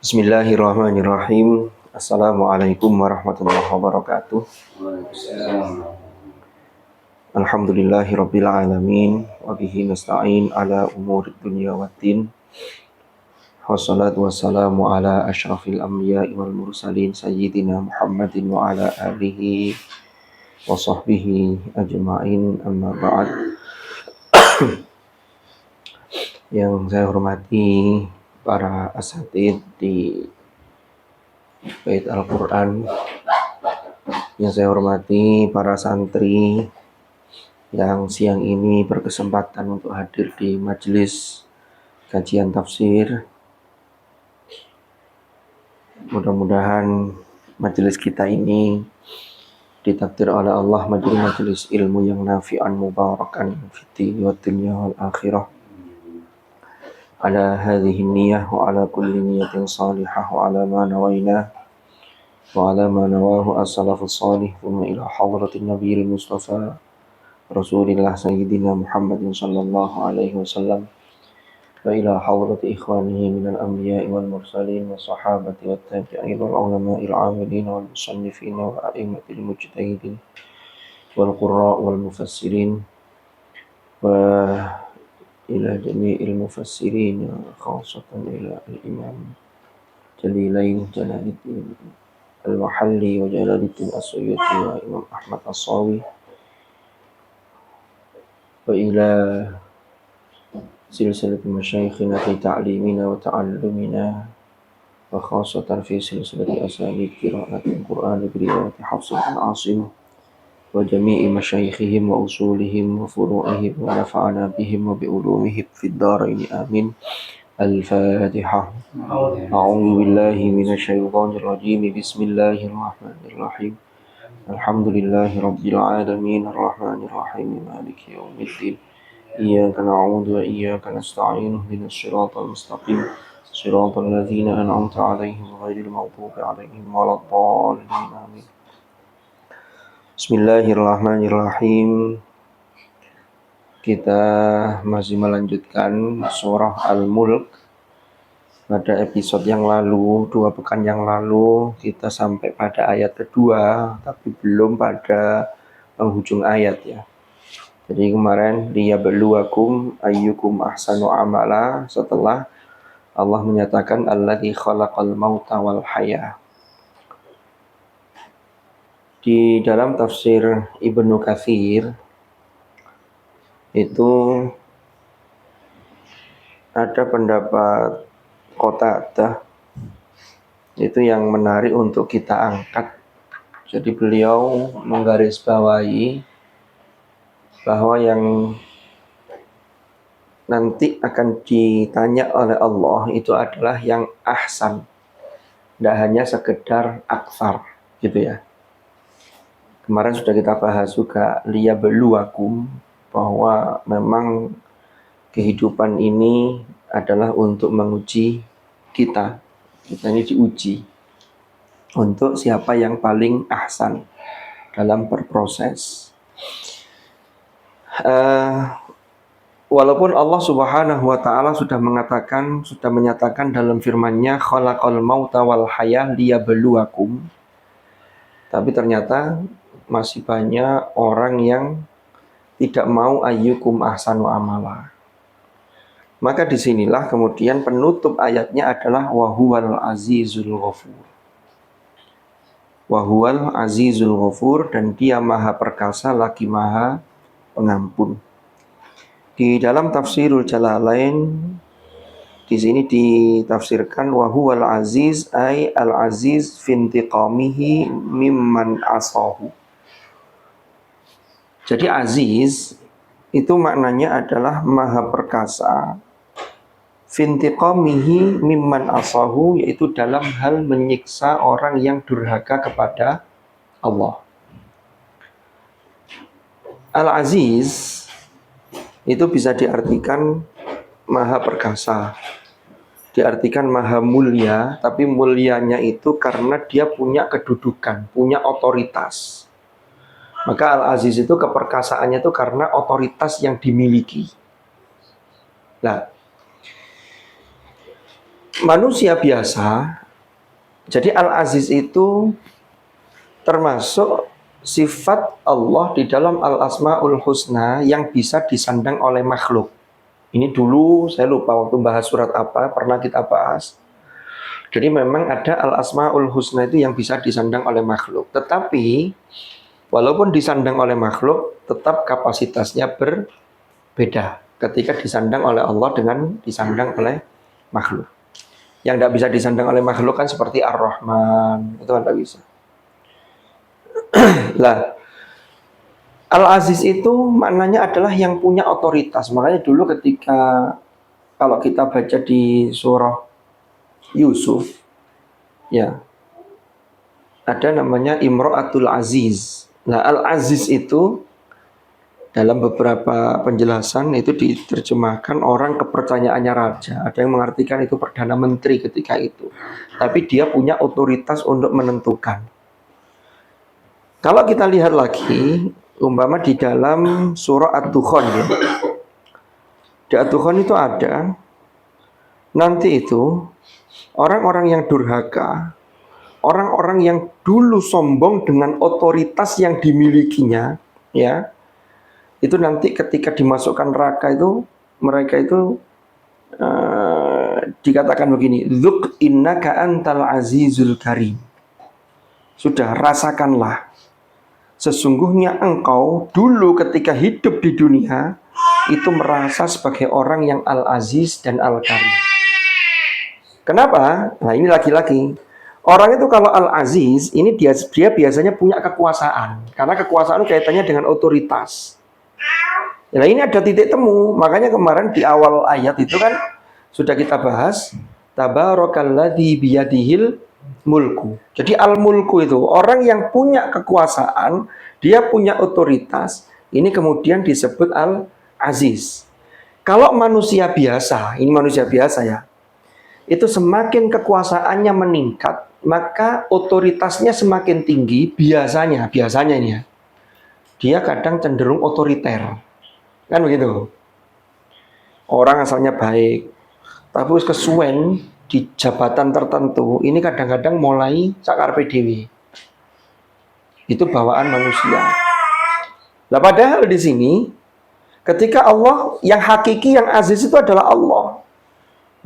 Bismillahirrahmanirrahim. Assalamualaikum warahmatullahi wabarakatuh. Alhamdulillahirabbil alamin wa bihi nasta'in ala umurid dunya waddin. Wassalatu wassalamu ala asyrafil anbiya'i wal mursalin sayyidina Muhammadin wa ala alihi wa sahbihi ajma'in, amma ba'd. Yang saya hormati para asatidz di Bait Al-Quran, yang saya hormati para santri yang siang ini berkesempatan untuk hadir di majelis kajian tafsir. Mudah-mudahan majelis kita ini ditakdir oleh Allah menjadi majelis ilmu yang nafi'an mubarakan fid wa dunya wal akhirah. Ala hadhihi niyyah wa ala kulli niyatin salihah wa ala ma nawaina wa ala ma nawahu as-salafus salih thumma ila hadratin nabiyil mustafa Rasulillah Sayyidina Muhammadin sallallahu alaihi wasallam wa ila hadrati ikhwanihi minal anbiya'i wal mursalin wa sahabati wat tabi'in wal ulama'il 'amilin wal musannifin wa a'immatil mujtahidin wal qurra' wal mufassirin wa ila jami'il mufassirin khassatan ila al-imam Jalilain Jalaluddin Al-Mahalli wa Jalaluddin As-Suyuti wa Imam Ahmad As-Sawi wa ila silsilat masyayikhina fi ta'limina wa ta'allumina wa khasatan fi silsilati asanid qira'atil Qur'an bi riwayat Hafs bin Asim wa jami'i masyayikhihim wa usulihim wa furu'ihim wa nafa'ana bihim wa bi ulumihim fid dharain amin. Al-Fatihah. A'udzu billahi minasy syaithanir rajim. Bismillahirrahmanirrahim. Alhamdulillahi rabbil alamin arrahmanir rahim maliki yaumiddin. Iyyaka na'budu wa iyyaka nasta'in ihdinas siratal mustaqim siratal ladzina an'amta 'alaihim ghairil maghdubi 'alaihim waladdallin. Amin. Bismillahirrahmanirrahim. Kita masih melanjutkan surah Al-Mulk. Pada episode yang lalu, 2 pekan yang lalu, kita sampai pada ayat kedua, tapi belum pada penghujung ayat ya. Jadi kemarin liyabluwakum ayyukum ahsanu amala, setelah Allah menyatakan alladzi khalaqal mauta wal haya. Di dalam tafsir Ibnu Katsir itu ada pendapat Qatadah itu yang menarik untuk kita angkat. Jadi beliau menggarisbawahi bahwa yang nanti akan ditanya oleh Allah itu adalah yang ahsan, tidak hanya sekedar aktsar gitu ya. Kemarin sudah kita bahas juga liyabluwakum, bahwa memang kehidupan ini adalah untuk menguji kita. Kita ini diuji untuk siapa yang paling ahsan dalam berproses. Walaupun Allah Subhanahu wa taala sudah menyatakan dalam firman-Nya khalaqal mauta wal haya liyabluwakum, tapi ternyata masih banyak orang yang tidak mau ayyukum ahsanu amala. Maka disinilah kemudian penutup ayatnya adalah wahuwal azizul ghafur. Wahuwal azizul ghafur, dan dia maha perkasa lagi maha pengampun. Di dalam tafsirul Jalalain di sini ditafsirkan wahuwal aziz ay al aziz fintiqamihi mimman asahu. Jadi aziz itu maknanya adalah maha perkasa fintiqamihi mimman asahu, yaitu dalam hal menyiksa orang yang durhaka kepada Allah. Al-Aziz itu bisa diartikan maha perkasa, diartikan maha mulia, tapi mulianya itu karena dia punya kedudukan, punya otoritas. Maka Al-Aziz itu keperkasaannya itu karena otoritas yang dimiliki. Nah, manusia biasa, jadi Al-Aziz itu termasuk sifat Allah di dalam Al-Asma'ul Husna yang bisa disandang oleh makhluk. Ini dulu saya lupa waktu bahas surat apa, pernah kita bahas. Jadi memang ada Al-Asma'ul Husna itu yang bisa disandang oleh makhluk. Tetapi walaupun disandang oleh makhluk, tetap kapasitasnya berbeda ketika disandang oleh Allah dengan disandang oleh makhluk. Yang tidak bisa disandang oleh makhluk kan seperti Ar-Rahman, itu kan tidak bisa. Lah, Al-Aziz itu maknanya adalah yang punya otoritas. Makanya dulu ketika kalau kita baca di surah Yusuf, ya ada namanya Imro'atul Aziz. Nah, Al-Aziz itu dalam beberapa penjelasan itu diterjemahkan orang kepercayaannya raja. Ada yang mengartikan itu Perdana Menteri ketika itu. Tapi dia punya otoritas untuk menentukan. Kalau kita lihat lagi, umpama di dalam surah Ad-Dukhan ya. Di Ad-Dukhan itu ada, nanti itu orang-orang yang durhaka, orang-orang yang dulu sombong dengan otoritas yang dimilikinya, ya, itu nanti ketika dimasukkan neraka itu mereka itu dikatakan begini, "Dzuk innaka antal azizul karim." Sudah, rasakanlah, sesungguhnya engkau dulu ketika hidup di dunia itu merasa sebagai orang yang al-aziz dan al-karim. Kenapa? Nah, ini lagi-lagi orang itu kalau al-aziz ini dia biasanya punya kekuasaan, karena kekuasaan kaitannya dengan otoritas. Nah, ini ada titik temu. Makanya kemarin di awal ayat itu kan sudah kita bahas, tabarakalladzi biyadihil mulku. Jadi al-mulku itu orang yang punya kekuasaan, dia punya otoritas. Ini kemudian disebut al-aziz. Kalau manusia biasa, ini manusia biasa ya, itu semakin kekuasaannya meningkat, maka otoritasnya semakin tinggi. Biasanya ini ya, dia kadang cenderung otoriter. Kan begitu. Orang asalnya baik, tapi kesuwen di jabatan tertentu, ini kadang-kadang mulai sakarpe dewi. Itu bawaan manusia. Nah, padahal di sini ketika Allah yang hakiki, yang aziz itu adalah Allah.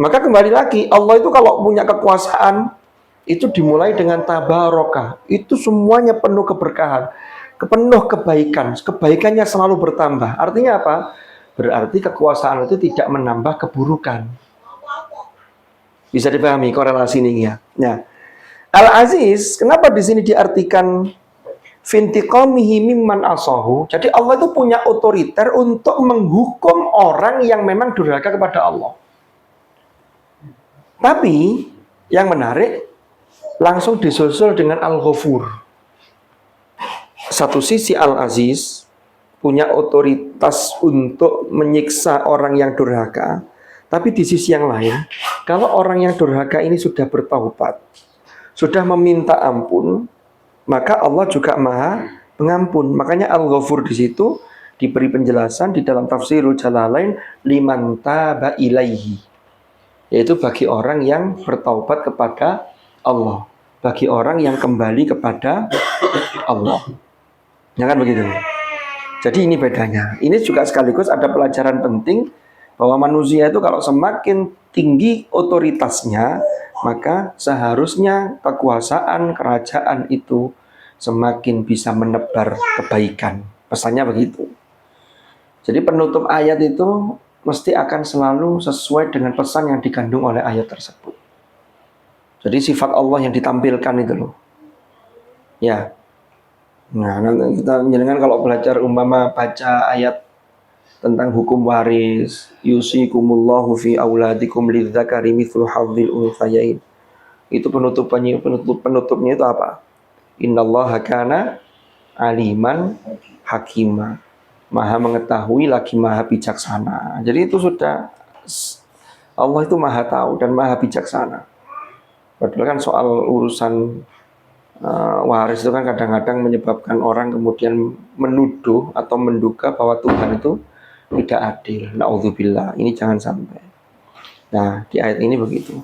Maka kembali lagi, Allah itu kalau punya kekuasaan itu dimulai dengan tabaraka. Itu semuanya penuh keberkahan, penuh kebaikan. Kebaikannya selalu bertambah. Artinya apa? Berarti kekuasaan itu tidak menambah keburukan. Bisa dipahami korelasi ini ya. Nah, Al-Aziz, kenapa di sini diartikan fintiqamihi mimman asahu? Jadi Allah itu punya otoriter untuk menghukum orang yang memang durhaka kepada Allah. Tapi yang menarik langsung disusul dengan Al-Ghafur. Satu sisi Al-Aziz punya otoritas untuk menyiksa orang yang durhaka, tapi di sisi yang lain, kalau orang yang durhaka ini sudah bertaubat, sudah meminta ampun, maka Allah juga Maha Pengampun. Makanya Al-Ghafur di situ diberi penjelasan di dalam tafsirul Jalalain, liman taba ilaihi, yaitu bagi orang yang bertaubat kepada Allah, bagi orang yang kembali kepada Allah. Ya kan begitu? Jadi ini bedanya. Ini juga sekaligus ada pelajaran penting bahwa manusia itu kalau semakin tinggi otoritasnya, maka seharusnya kekuasaan kerajaan itu semakin bisa menebar kebaikan. Pesannya begitu. Jadi penutup ayat itu mesti akan selalu sesuai dengan pesan yang dikandung oleh ayat tersebut. Jadi sifat Allah yang ditampilkan itu loh. Ya. Nah, nanti kita jenengan kalau belajar umpama baca ayat tentang hukum waris, yusikumullahu fi auladikum lidzakari mithlu hadzil unthayain. Itu penutupnya itu apa? Innallaha kana aliman hakima. Maha mengetahui lagi maha bijaksana. Jadi itu sudah, Allah itu maha tahu dan maha bijaksana. Padahal kan soal urusan waris itu kan kadang-kadang menyebabkan orang kemudian menuduh atau menduga bahwa Tuhan itu tidak adil. Na'udzubillah, ini jangan sampai. Nah, di ayat ini begitu.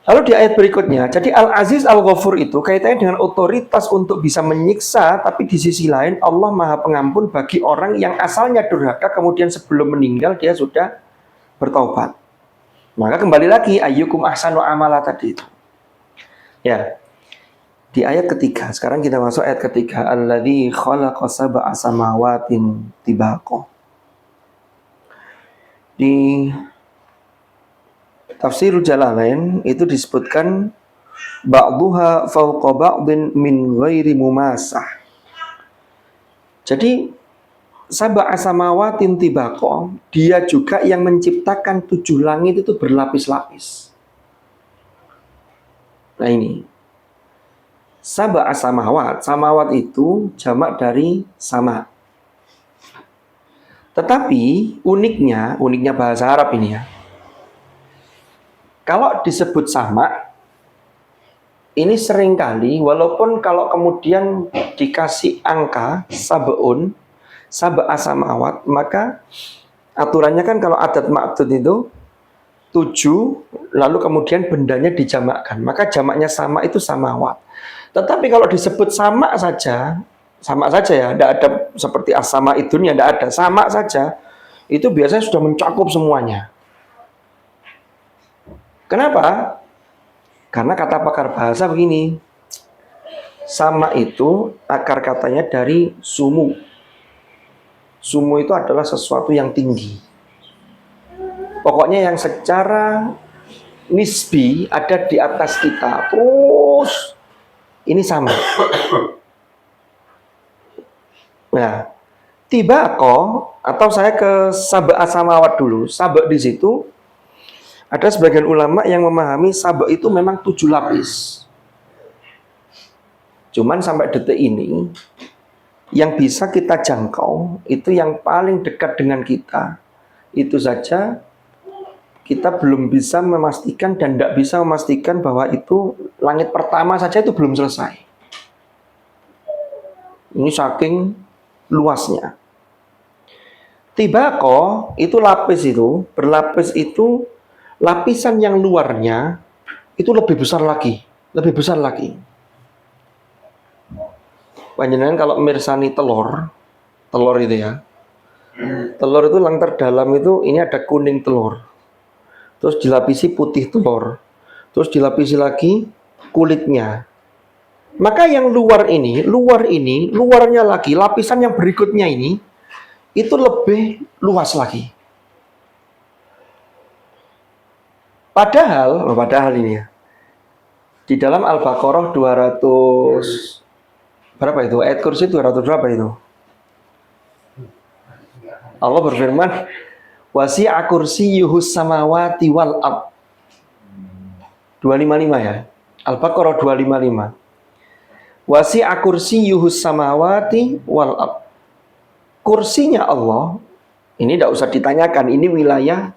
Lalu di ayat berikutnya, jadi Al-Aziz Al-Ghafur itu kaitannya dengan otoritas untuk bisa menyiksa, tapi di sisi lain Allah Maha Pengampun bagi orang yang asalnya durhaka, kemudian sebelum meninggal dia sudah bertaubat. Maka kembali lagi ayyukum ahsanu amala tadi itu. Ya. Di ayat ketiga, sekarang kita masuk ayat ketiga, alladzi khalaqa sab'a samawatin tibaqa. Di Tafsirul Jalalain itu disebutkan ba'duha fawqa ba'din min ghairi mumasah. Jadi sab'a samawatin tibaqa, dia juga yang menciptakan 7 langit itu berlapis-lapis. Nah ini sab'a samawat, samawat itu jamak dari sama. Tetapi uniknya bahasa Arab ini ya, kalau disebut sama, ini seringkali, walaupun kalau kemudian dikasih angka sab'un, sab'a samawat, maka aturannya kan kalau adat ma'dud itu 7, lalu kemudian bendanya dijamakkan, maka jamaknya sama itu samawat. Tetapi kalau disebut sama saja ya, tidak ada seperti as-sama idunya, tidak ada, sama saja, itu biasanya sudah mencakup semuanya. Kenapa? Karena kata pakar bahasa begini, sama itu akar katanya dari sumu. Sumu itu adalah sesuatu yang tinggi. Pokoknya yang secara nisbi ada di atas kita. Terus ini sama. Nah, tibaqo atau saya ke sab'a samawat dulu. Sab'a di situ ada sebagian ulama yang memahami sab'a itu memang 7 lapis. Cuman sampai detik ini yang bisa kita jangkau itu yang paling dekat dengan kita. Itu saja kita belum bisa memastikan dan tidak bisa memastikan bahwa itu langit pertama saja itu belum selesai. Ini saking luasnya. Tibaqo itu lapis itu, berlapis itu lapisan yang luarnya itu lebih besar lagi, lebih besar lagi. Panjenengan kalau mirsani telur itu ya. Telur itu yang terdalam itu ini ada kuning telur. Terus dilapisi putih telur. Terus dilapisi lagi kulitnya. Maka yang luarnya lagi, lapisan yang berikutnya ini itu lebih luas lagi. Padahal ini ya. Di dalam Al-Baqarah 200 berapa itu? Ayat kursi 200 berapa itu? Allah berfirman, wasi'a kursiyyuhus samawati wal ard. 255 ya. Al-Baqarah 255. Wasi'a kursiyyuhus samawati wal ard. Kursinya Allah, ini tidak usah ditanyakan, ini wilayah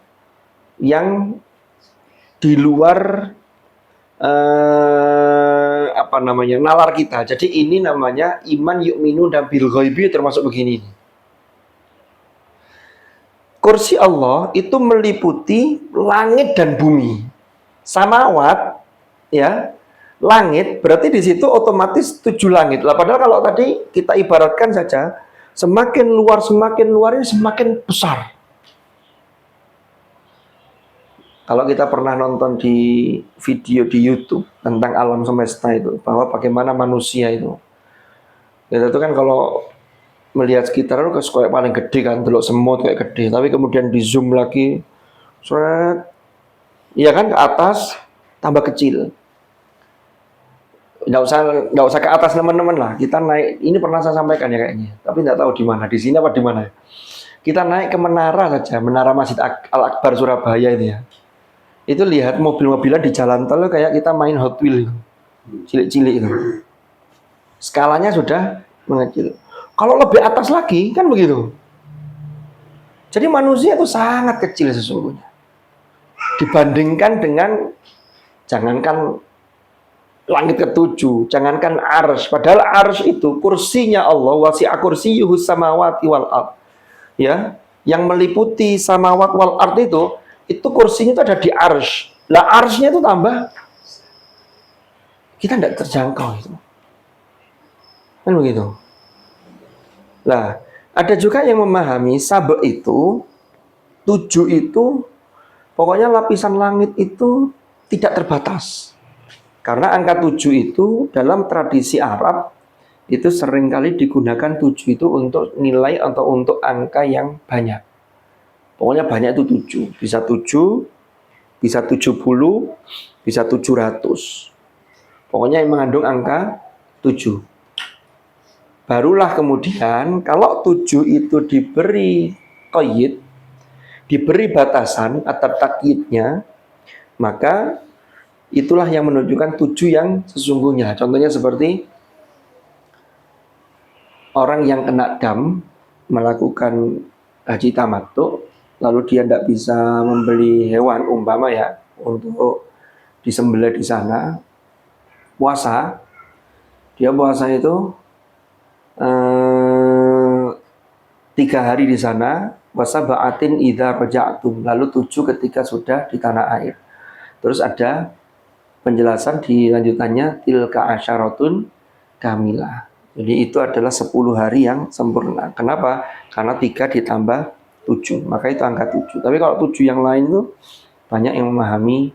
yang di luar nalar kita. Jadi ini namanya iman yu'minu dan bil ghaibi termasuk begini. Kursi Allah itu meliputi langit dan bumi. Samawat ya, langit berarti di situ otomatis 7 langit. Lah padahal kalau tadi kita ibaratkan saja, semakin luar ini semakin besar. Kalau kita pernah nonton di video di YouTube tentang alam semesta itu, bahwa bagaimana manusia itu kan kalau melihat sekitar itu kayak paling gede kan, delok semut kayak gede, tapi kemudian di zoom lagi, ya kan ke atas tambah kecil. Nggak usah ke atas teman-teman lah, kita naik, ini pernah saya sampaikan ya kayaknya, tapi nggak tahu di mana, di sini apa di mana. Kita naik ke menara saja, menara Masjid Al-Akbar Surabaya itu ya. Itu lihat mobil-mobilan di jalan tol kayak kita main Hot Wheels itu. Cilik-cilik itu. Skalanya sudah mengecil. Kalau lebih atas lagi kan begitu. Jadi manusia itu sangat kecil sesungguhnya. Dibandingkan dengan jangankan langit ke-7, jangankan arsy. Padahal arsy itu kursinya Allah, wasi'a kursiyyuhus samawati wal ard. Ya, yang meliputi samawat wal ard itu kursinya itu ada di arsy. Lah arsy-nya itu tambah kita tidak terjangkau itu. Kan begitu. Lah, ada juga yang memahami sab'a itu, 7 itu, pokoknya lapisan langit itu tidak terbatas. Karena angka 7 itu dalam tradisi Arab itu seringkali digunakan 7 itu untuk nilai atau untuk angka yang banyak. Pokoknya banyak itu 7. Bisa 7, bisa 70, bisa 700. Pokoknya yang mengandung angka 7. Barulah kemudian kalau 7 itu diberi qayyid, diberi batasan atau takyidnya, maka itulah yang menunjukkan 7 yang sesungguhnya. Contohnya seperti orang yang kena dam melakukan haji tamattu, lalu dia tidak bisa membeli hewan umpama ya untuk disembelih di sana, puasa. Dia puasa itu 3 hari di sana, wasaba'atin idza raja'tum, lalu 7 ketika sudah di tanah air. Terus ada penjelasan di lanjutannya tilka asyaratun kamilah. Jadi itu adalah 10 hari yang sempurna. Kenapa? Karena 3 ditambah 7, maka itu angka 7. Tapi kalau 7 yang lain itu banyak yang memahami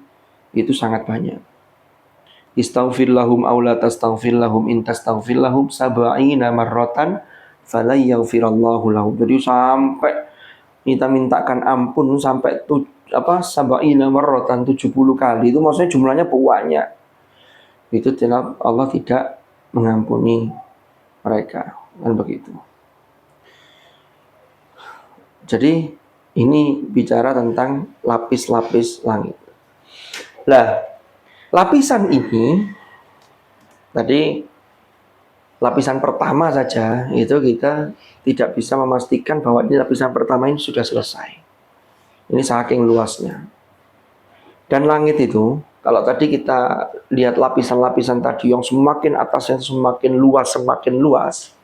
itu sangat banyak. Istaghfir lahum aw la tastaghfir lahum in tastaghfir lahum sab'ina marratan falay yaghfirallahu lahum. Jadi sampai kita mintakan ampun sampai sab'ina marratan 70 kali, itu maksudnya jumlahnya banyak. Itu Allah tidak mengampuni mereka, kan begitu. Jadi ini bicara tentang lapis-lapis langit. Lah, lapisan ini tadi lapisan pertama saja itu kita tidak bisa memastikan bahwa ini lapisan pertama ini sudah selesai. Ini saking luasnya. Dan langit itu, kalau tadi kita lihat lapisan-lapisan tadi yang semakin atasnya semakin luas,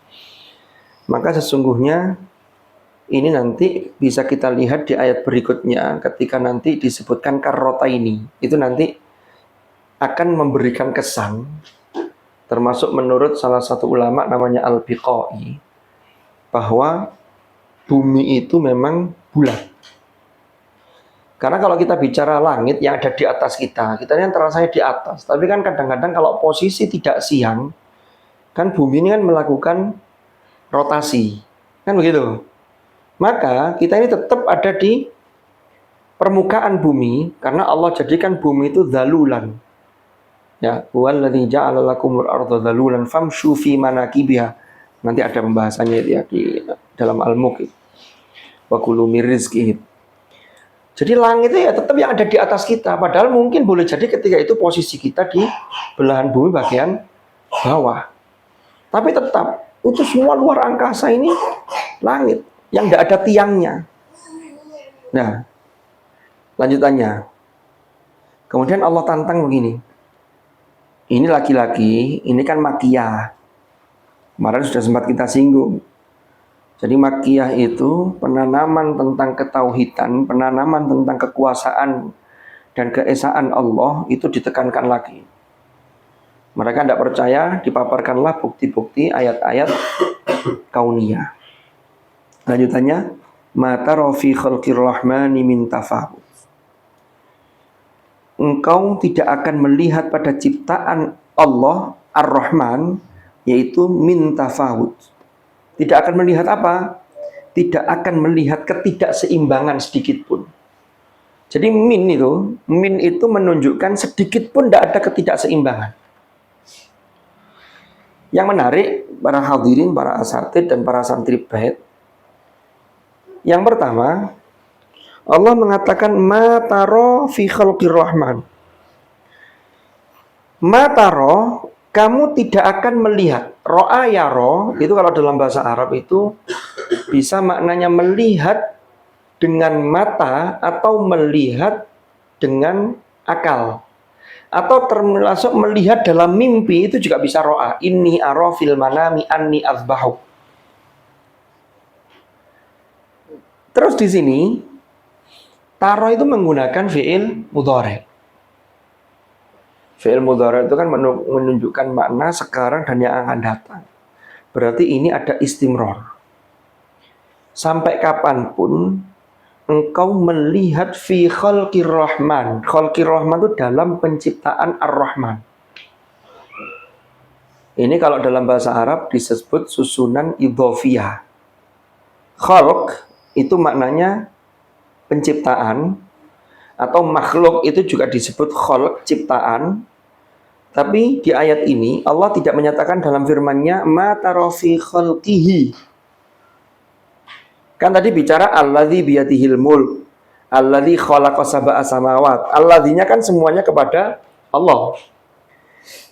maka sesungguhnya ini nanti bisa kita lihat di ayat berikutnya ketika nanti disebutkan karrota ini. Itu nanti akan memberikan kesan, termasuk menurut salah satu ulama namanya Al-Biqai, bahwa bumi itu memang bulat. Karena kalau kita bicara langit yang ada di atas kita ini terasanya di atas. Tapi kan kadang-kadang kalau posisi tidak siang, kan bumi ini kan melakukan rotasi. Kan begitu. Maka kita ini tetap ada di permukaan bumi, karena Allah jadikan bumi itu dhalulan. Ya, huwallazi ja'ala lakumul arda dhalulan famshu fi manakibiha. Nanti ada pembahasannya ya di dalam Al-Mulk. Wa kulu mir rizqihi. Jadi langit itu ya tetap yang ada di atas kita. Padahal mungkin boleh jadi ketika itu posisi kita di belahan bumi bagian bawah. Tapi tetap itu semua luar angkasa ini langit yang tidak ada tiangnya. Nah, lanjutannya. Kemudian Allah tantang begini. Ini laki-laki, ini kan makiyah. Kemarin sudah sempat kita singgung. Jadi makiyah itu penanaman tentang ketauhidan, penanaman tentang kekuasaan dan keesaan Allah itu ditekankan lagi. Mereka tidak percaya, dipaparkanlah bukti-bukti ayat-ayat kauniyah. Lanjutannya, mata rofi khalqir rahmani min tafawut. Engkau tidak akan melihat pada ciptaan Allah Ar-Rahman, yaitu min tafawut. Tidak akan melihat apa? Tidak akan melihat ketidakseimbangan sedikit pun. Jadi min itu menunjukkan sedikit pun tidak ada ketidakseimbangan. Yang menarik, para hadirin, para asatid dan para santri bait. Yang pertama, Allah mengatakan ma taro fi khalqir rahman. Ma taro, kamu tidak akan melihat. Ro'a yaro, itu kalau dalam bahasa Arab itu bisa maknanya melihat dengan mata atau melihat dengan akal. Atau termasuk melihat dalam mimpi itu juga bisa ro'a. Inni ara fil manami anni azbahu. Terus di sini taro itu menggunakan fi'il mudhari. Fi'il mudhari itu kan menunjukkan makna sekarang dan yang akan datang. Berarti ini ada istimror. Sampai kapanpun engkau melihat fi khalqir rahman. Khalqir rahman itu dalam penciptaan ar-rahman. Ini kalau dalam bahasa Arab disebut susunan idhofiyah. Khalq itu maknanya penciptaan, atau makhluk itu juga disebut khalq, ciptaan. Tapi di ayat ini Allah tidak menyatakan dalam firman-Nya ma tara fi khalqihi. Kan tadi bicara alladzi biyadihil mulk, alladzi khalaqa sab'a samawat. Alladzinya kan semuanya kepada Allah.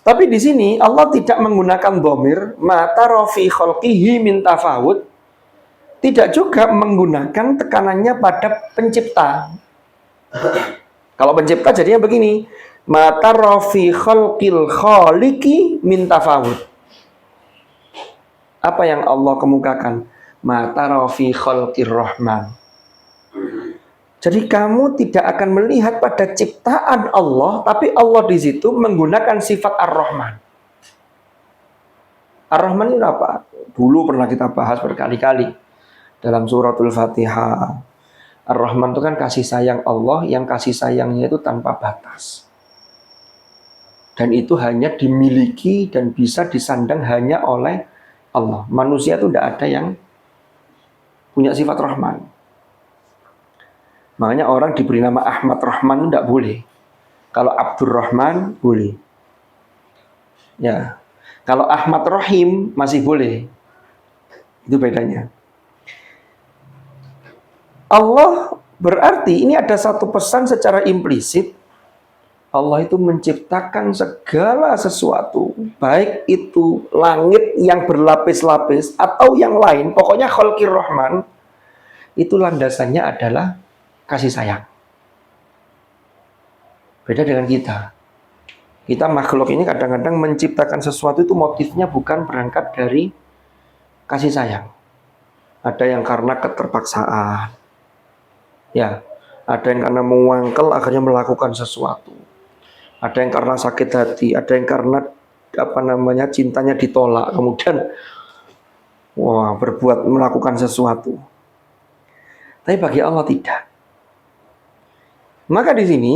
Tapi di sini Allah tidak menggunakan dhamir ma tara fi khalqihi min tafawut. Tidak juga menggunakan tekanannya pada pencipta. Kalau pencipta jadinya begini, mata rofi khalqil khaliqi min tafawud. Apa yang Allah kemukakan? Mata rofi khalqir rahman. Jadi kamu tidak akan melihat pada ciptaan Allah, tapi Allah di situ menggunakan sifat ar-Rahman. Ar-Rahman itu apa? Dulu pernah kita bahas berkali-kali dalam suratul Fatihah. Ar-Rahman itu kan kasih sayang Allah, yang kasih sayangnya itu tanpa batas. Dan itu hanya dimiliki dan bisa disandang hanya oleh Allah. Manusia itu tidak ada yang punya sifat Rahman. Makanya orang diberi nama Ahmad Rahman itu tidak boleh. Kalau Abdurrahman boleh. Ya. Kalau Ahmad Rahim masih boleh. Itu bedanya. Allah berarti ini ada satu pesan secara implisit. Allah itu menciptakan segala sesuatu, baik itu langit yang berlapis-lapis atau yang lain, pokoknya khalqir rahman, itu landasannya adalah kasih sayang. Beda dengan kita. Kita makhluk ini kadang-kadang menciptakan sesuatu itu motifnya bukan berangkat dari kasih sayang. Ada yang karena keterpaksaan. Ya, ada yang karena mewangkel akhirnya melakukan sesuatu. Ada yang karena sakit hati, ada yang karena cintanya ditolak, kemudian berbuat melakukan sesuatu. Tapi bagi Allah tidak. Maka di sini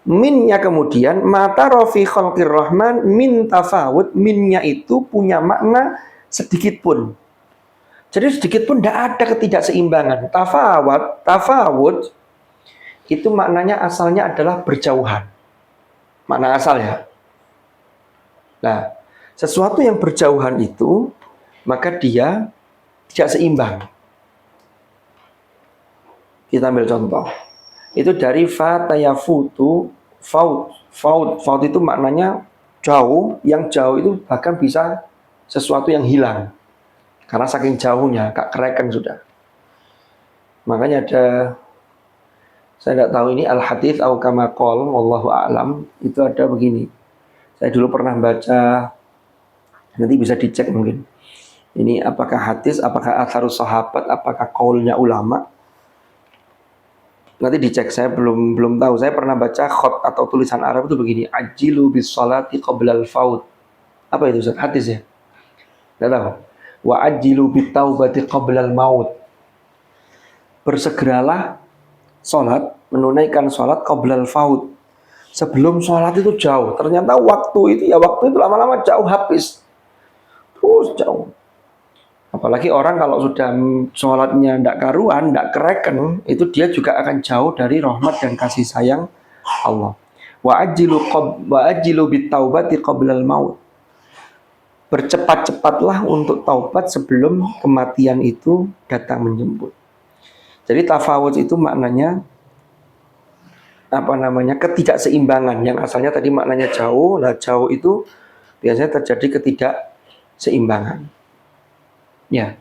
minnya kemudian mata rofi khalqir rahman min tafawud, minnya itu punya makna sedikit pun. Jadi sedikit pun tidak ada ketidakseimbangan. Tafawud itu maknanya asalnya adalah berjauhan. Makna asal ya. Nah, sesuatu yang berjauhan itu maka dia tidak seimbang. Kita ambil contoh. Itu dari fatayafutu faut. Faut itu maknanya jauh, yang jauh itu bahkan bisa sesuatu yang hilang. Karena saking jauhnya, kak kereken sudah. Makanya ada, saya tidak tahu ini al-hadits atau kama qol, wallahu a'lam, itu ada begini. Saya dulu pernah baca, nanti bisa dicek mungkin. Ini apakah hadis, apakah atharus sahabat, apakah qaulnya ulama. Nanti dicek, saya belum tahu. Saya pernah baca khot atau tulisan Arab itu begini, ajilu bis salati qablal faut. Apa itu Ustaz? Hadis ya? Tidak tahu. Wa ajilu bit taubati qablal maut. Bersegeralah sholat, menunaikan sholat qablal faut. Sebelum sholat itu jauh. Ternyata waktu itu lama-lama jauh habis. Terus jauh. Apalagi orang kalau sudah sholatnya tidak karuan, tidak kereken, itu dia juga akan jauh dari rahmat dan kasih sayang Allah. Wa ajilu bit taubati qablal maut. Bercepat-cepatlah untuk taubat sebelum kematian itu datang menjemput. Jadi tafawud itu maknanya ketidakseimbangan, yang asalnya tadi maknanya jauh. Nah, jauh itu biasanya terjadi ketidakseimbangan. Ya,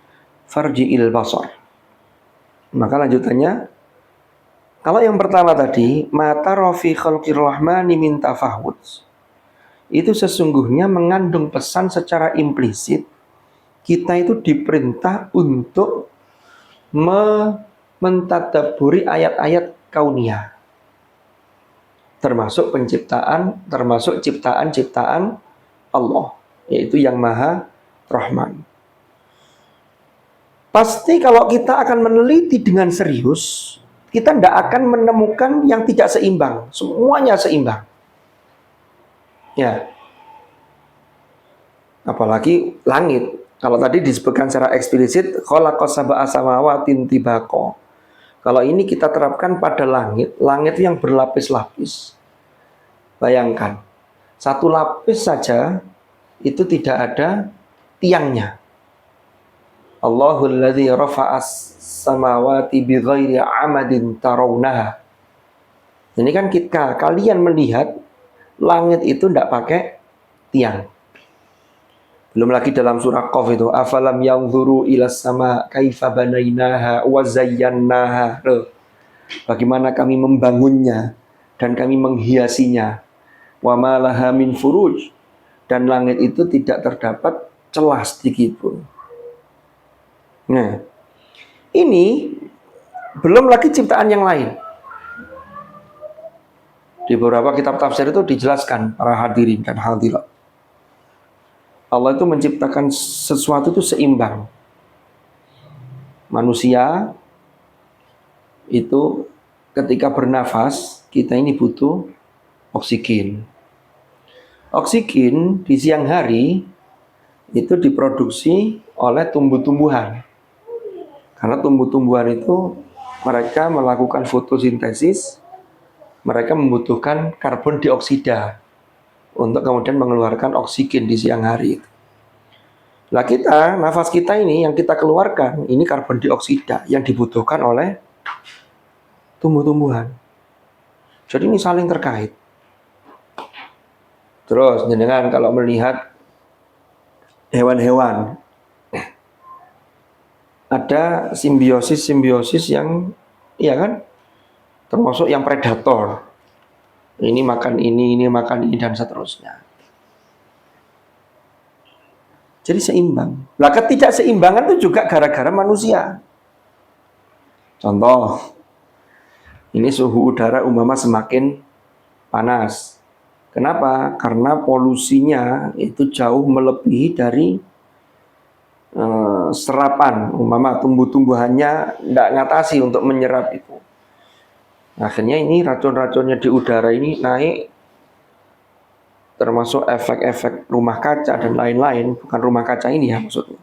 farji'il basar. Maka lanjutannya, kalau yang pertama tadi mata rofi khalqir rahmani min tafahud, itu sesungguhnya mengandung pesan secara implisit. Kita itu diperintah untuk mentadabburi ayat-ayat kauniyah. termasuk ciptaan Allah, yaitu yang Maha Rahman. Pasti kalau kita akan meneliti dengan serius, kita tidak akan menemukan yang tidak seimbang. Semuanya seimbang. Ya. Apalagi langit. Kalau tadi disebutkan secara eksplisit, khalaqas sab'a samawatin tibaqa. Kalau ini kita terapkan pada langit yang berlapis-lapis. Bayangkan, satu lapis saja itu tidak ada tiangnya. Allahul ladzi rafa'as samawati bighairi amadin tarawnaha. Ini kan kalian melihat langit itu tidak pakai tiang. Belum lagi dalam surah Qaf itu, afalam yanzuru ilas sama kaifa banainaha wa zayyannaha. Bagaimana kami membangunnya dan kami menghiasinya. Wa ma laha min furuj. Dan langit itu tidak terdapat celah sedikit pun. Nah, ini belum lagi ciptaan yang lain. Di beberapa kitab tafsir itu dijelaskan para hadirin dan hadirat. Allah itu menciptakan sesuatu itu seimbang. Manusia itu ketika bernafas, kita ini butuh oksigen. Oksigen di siang hari itu diproduksi oleh tumbuh-tumbuhan. Karena tumbuh-tumbuhan itu mereka melakukan fotosintesis, mereka membutuhkan karbon dioksida untuk kemudian mengeluarkan oksigen di siang hari. Nah kita, nafas kita ini yang kita keluarkan, ini karbon dioksida yang dibutuhkan oleh tumbuh-tumbuhan. Jadi ini saling terkait. Terus jenengan kalau melihat hewan-hewan, ada simbiosis yang, iya kan, termasuk yang predator. Ini makan ini makan ini, dan seterusnya. Jadi seimbang. Lah ketidakseimbangan itu juga gara-gara manusia. Contoh, ini suhu udara umpama semakin panas. Kenapa? Karena polusinya itu jauh melebihi dari serapan. Umpama tumbuh-tumbuhannya tidak ngatasi untuk menyerap itu. Akhirnya ini racun-racunnya di udara ini naik, termasuk efek-efek rumah kaca dan lain-lain. Bukan rumah kaca ini ya maksudnya.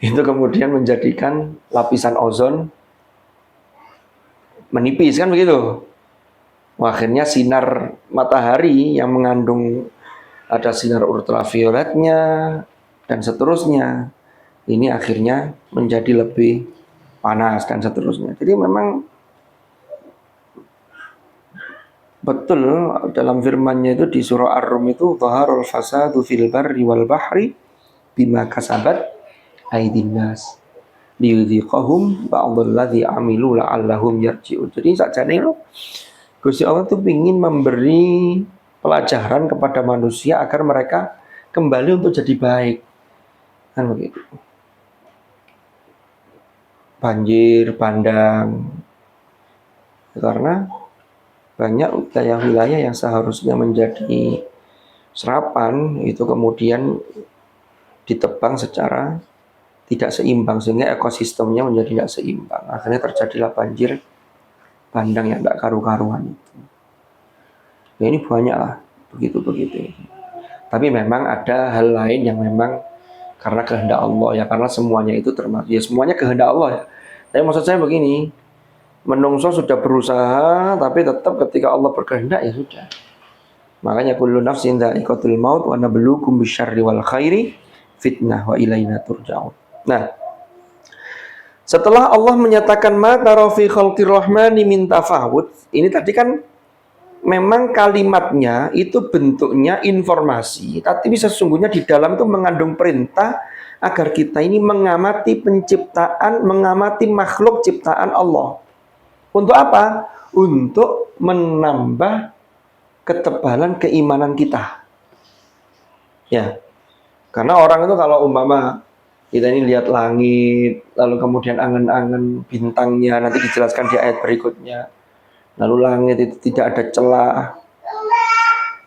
Itu kemudian menjadikan lapisan ozon menipis kan begitu. Akhirnya sinar matahari yang mengandung ada sinar ultravioletnya dan seterusnya, ini akhirnya menjadi lebih panas dan seterusnya. Jadi memang betul dalam firman-Nya itu di surah Ar-Rum itu dhaharul fasadu fil barri wal bahri bima kasabat aydin nas liyudhiqahum ba'dal ladzi amilu la'allahum yarji'un. Jadi sakjane lho Gusti Allah itu ingin memberi pelajaran kepada manusia agar mereka kembali untuk jadi baik. Kan begitu. Banjir bandang. Karena banyak wilayah-wilayah yang seharusnya menjadi serapan itu kemudian ditebang secara tidak seimbang sehingga ekosistemnya menjadi tidak seimbang. Akhirnya terjadilah banjir bandang yang tidak karu-karuan itu. Ya ini banyak lah begitu. Tapi memang ada hal lain yang memang karena kehendak Allah ya, karena semuanya itu termasuk ya semuanya kehendak Allah ya. Tapi maksud saya begini, menungso sudah berusaha, tapi tetap ketika Allah berkehendak ya sudah. Makanya kullu nafsin dha'iqatul maut wa nabluukum bisyarri wal khairi fitnah wa ilaina turja'un. Nah, setelah Allah menyatakan ma tara fi khalqir rahmani min tafawut, ini tadi kan memang kalimatnya itu bentuknya informasi, tapi sesungguhnya di dalam itu mengandung perintah agar kita ini mengamati penciptaan, mengamati makhluk ciptaan Allah. Untuk apa? Untuk menambah ketebalan keimanan kita. Ya. Karena orang itu kalau umpama kita ini lihat langit, lalu kemudian angan-angan bintangnya, nanti dijelaskan di ayat berikutnya. lalu langit itu tidak ada celah,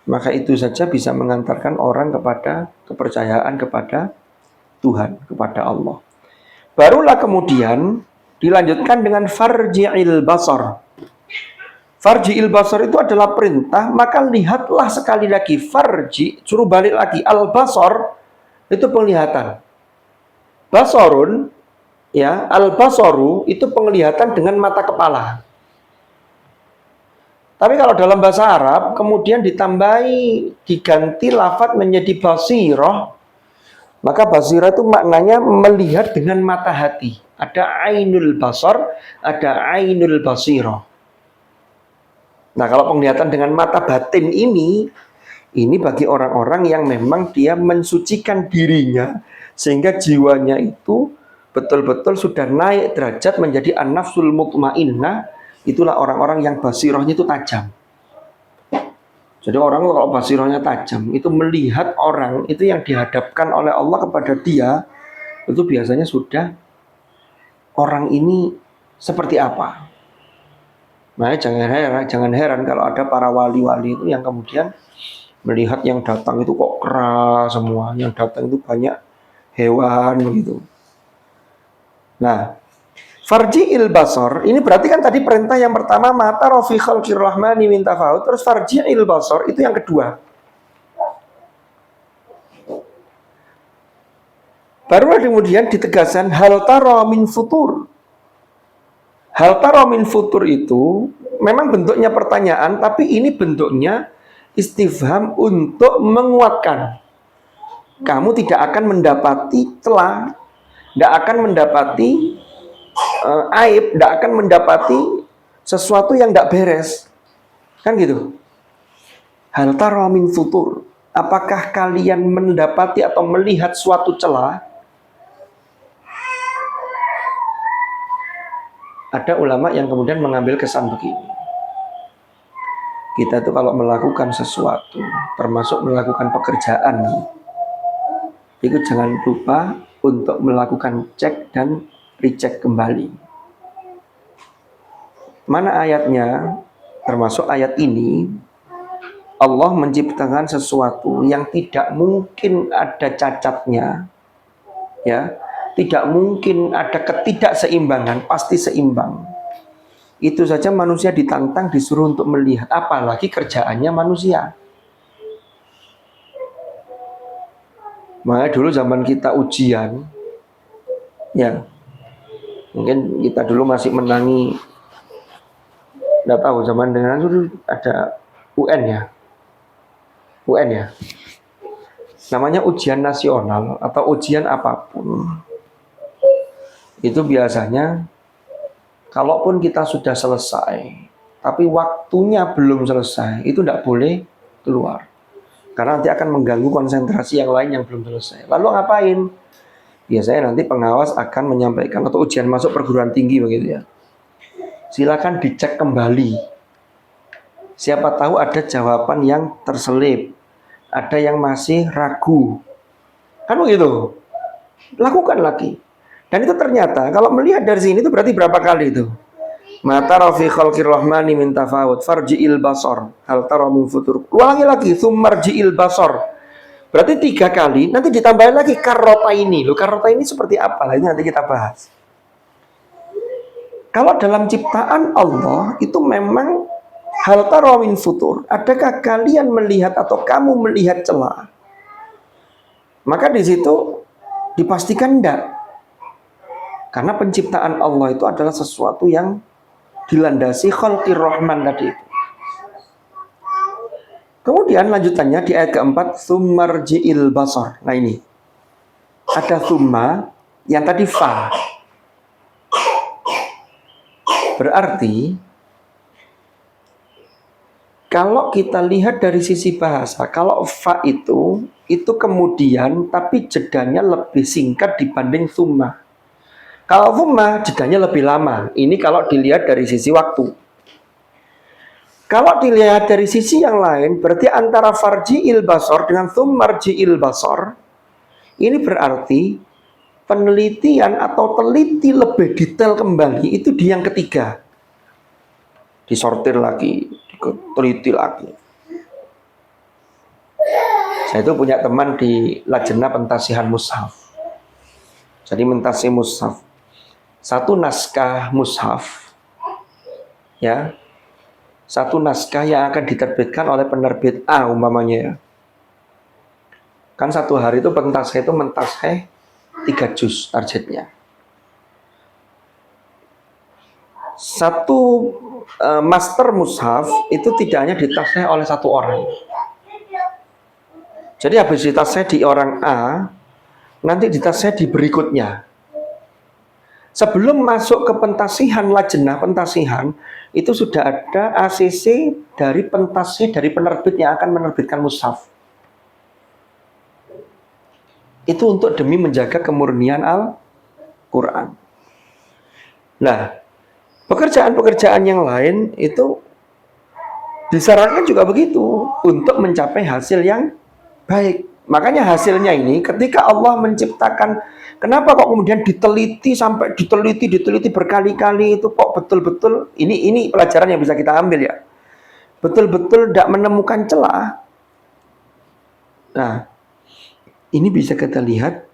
maka itu saja bisa mengantarkan orang kepada kepercayaan kepada Tuhan, kepada Allah. Barulah kemudian dilanjutkan dengan farji'il basar. Farji'il basar itu adalah perintah, maka lihatlah sekali lagi. Farji, suruh balik lagi. Al-basar itu penglihatan. Basarun, ya, al-basaru itu penglihatan dengan mata kepala. Tapi kalau dalam bahasa Arab kemudian diganti lafadz menjadi basirah, maka basirah itu maknanya melihat dengan mata hati. Ada ainul basar, ada ainul basirah. Nah, kalau penglihatan dengan mata batin ini bagi orang-orang yang memang dia mensucikan dirinya sehingga jiwanya itu betul-betul sudah naik derajat menjadi an-nafsul mutmainnah. Itulah orang-orang yang basirahnya itu tajam. Jadi orang kalau basirahnya tajam itu melihat orang itu yang dihadapkan oleh Allah kepada dia itu biasanya sudah orang ini seperti apa. Nah, jangan heran kalau ada para wali-wali itu yang kemudian melihat yang datang itu kok keras semua, yang datang itu banyak hewan begitu. Nah, farji'il basar ini berarti kan tadi perintah yang pertama mata rafi khalqir rahmani min tafawut, terus farji'il basar itu yang kedua. Baru kemudian ditegaskan hal tara min futur. Hal tara min futur itu memang bentuknya pertanyaan, tapi ini bentuknya istifham untuk menguatkan. Kamu tidak akan mendapati celah, tidak akan mendapati aib, tidak akan mendapati sesuatu yang tidak beres. Kan gitu. Hal tara min futur. Apakah kalian mendapati atau melihat suatu celah? Ada ulama yang kemudian mengambil kesan begini. Kita tuh kalau melakukan sesuatu, termasuk melakukan pekerjaan, itu jangan lupa untuk melakukan cek dan recheck kembali. Mana ayatnya? Termasuk ayat ini, Allah menciptakan sesuatu yang tidak mungkin ada cacatnya, ya. Tidak mungkin ada ketidakseimbangan, pasti seimbang. Itu saja manusia ditantang, disuruh untuk melihat, apalagi kerjaannya manusia. Makanya dulu zaman kita ujian, ya, mungkin kita dulu masih menangi, tidak tahu zaman dengan dulu ada UN ya, UN ya, namanya ujian nasional atau ujian apapun. Itu biasanya kalaupun kita sudah selesai tapi waktunya belum selesai, itu tidak boleh keluar karena nanti akan mengganggu konsentrasi yang lain yang belum selesai. Lalu ngapain? Biasanya nanti pengawas akan menyampaikan, atau ujian masuk perguruan tinggi begitu ya, silakan dicek kembali, siapa tahu ada jawaban yang terselip, ada yang masih ragu, kan begitu. Lakukan lagi. Dan itu ternyata kalau melihat dari sini itu berarti berapa kali itu? Mata rafi khalqir rahmani min tafawut, farji'il basar, hal tara min futur. Ulangi lagi, tsummarji'il basar. Berarti 3 kali, nanti ditambahin lagi karrota ini. Loh, karrota ini seperti apa? Ini nanti kita bahas. Kalau dalam ciptaan Allah itu memang hal tara min futur. Adakah kalian melihat atau kamu melihat celah? Maka di situ dipastikan enggak. Karena penciptaan Allah itu adalah sesuatu yang dilandasi khalqir rahman tadi itu. Kemudian lanjutannya di ayat keempat, tsummarji'il basar. Nah ini, ada tsumma yang tadi fa. Berarti, kalau kita lihat dari sisi bahasa, kalau fa itu kemudian, tapi jedanya lebih singkat dibanding tsumma. Kalau tsumma jedanya lebih lama. Ini kalau dilihat dari sisi waktu. Kalau dilihat dari sisi yang lain, berarti antara farji'il basar dengan tsummarji'il basar, ini berarti penelitian atau teliti lebih detail kembali itu di yang ketiga. Di disortir lagi, diteliti lagi. Saya itu punya teman di Lajnah Pentasihan Mushaf. Jadi mentasih mushaf. Satu naskah mushaf, ya, satu naskah yang akan diterbitkan oleh penerbit A umpamanya ya. Kan satu hari itu pentasih itu mentasih 3 juz targetnya. Satu master mushaf itu tidak hanya ditasih oleh satu orang. Jadi habis ditasih di orang A, nanti ditasih di berikutnya. Sebelum masuk ke pentasihan lajnah pentasihan, itu sudah ada ACC dari pentasih dari penerbit yang akan menerbitkan mushaf. Itu untuk demi menjaga kemurnian Al-Quran. Nah, pekerjaan-pekerjaan yang lain itu disarankan juga begitu untuk mencapai hasil yang baik. Makanya hasilnya ini ketika Allah menciptakan, kenapa kok kemudian diteliti sampai diteliti berkali-kali itu kok betul-betul ini pelajaran yang bisa kita ambil ya. Betul-betul tidak menemukan celah. Nah, ini bisa kita lihat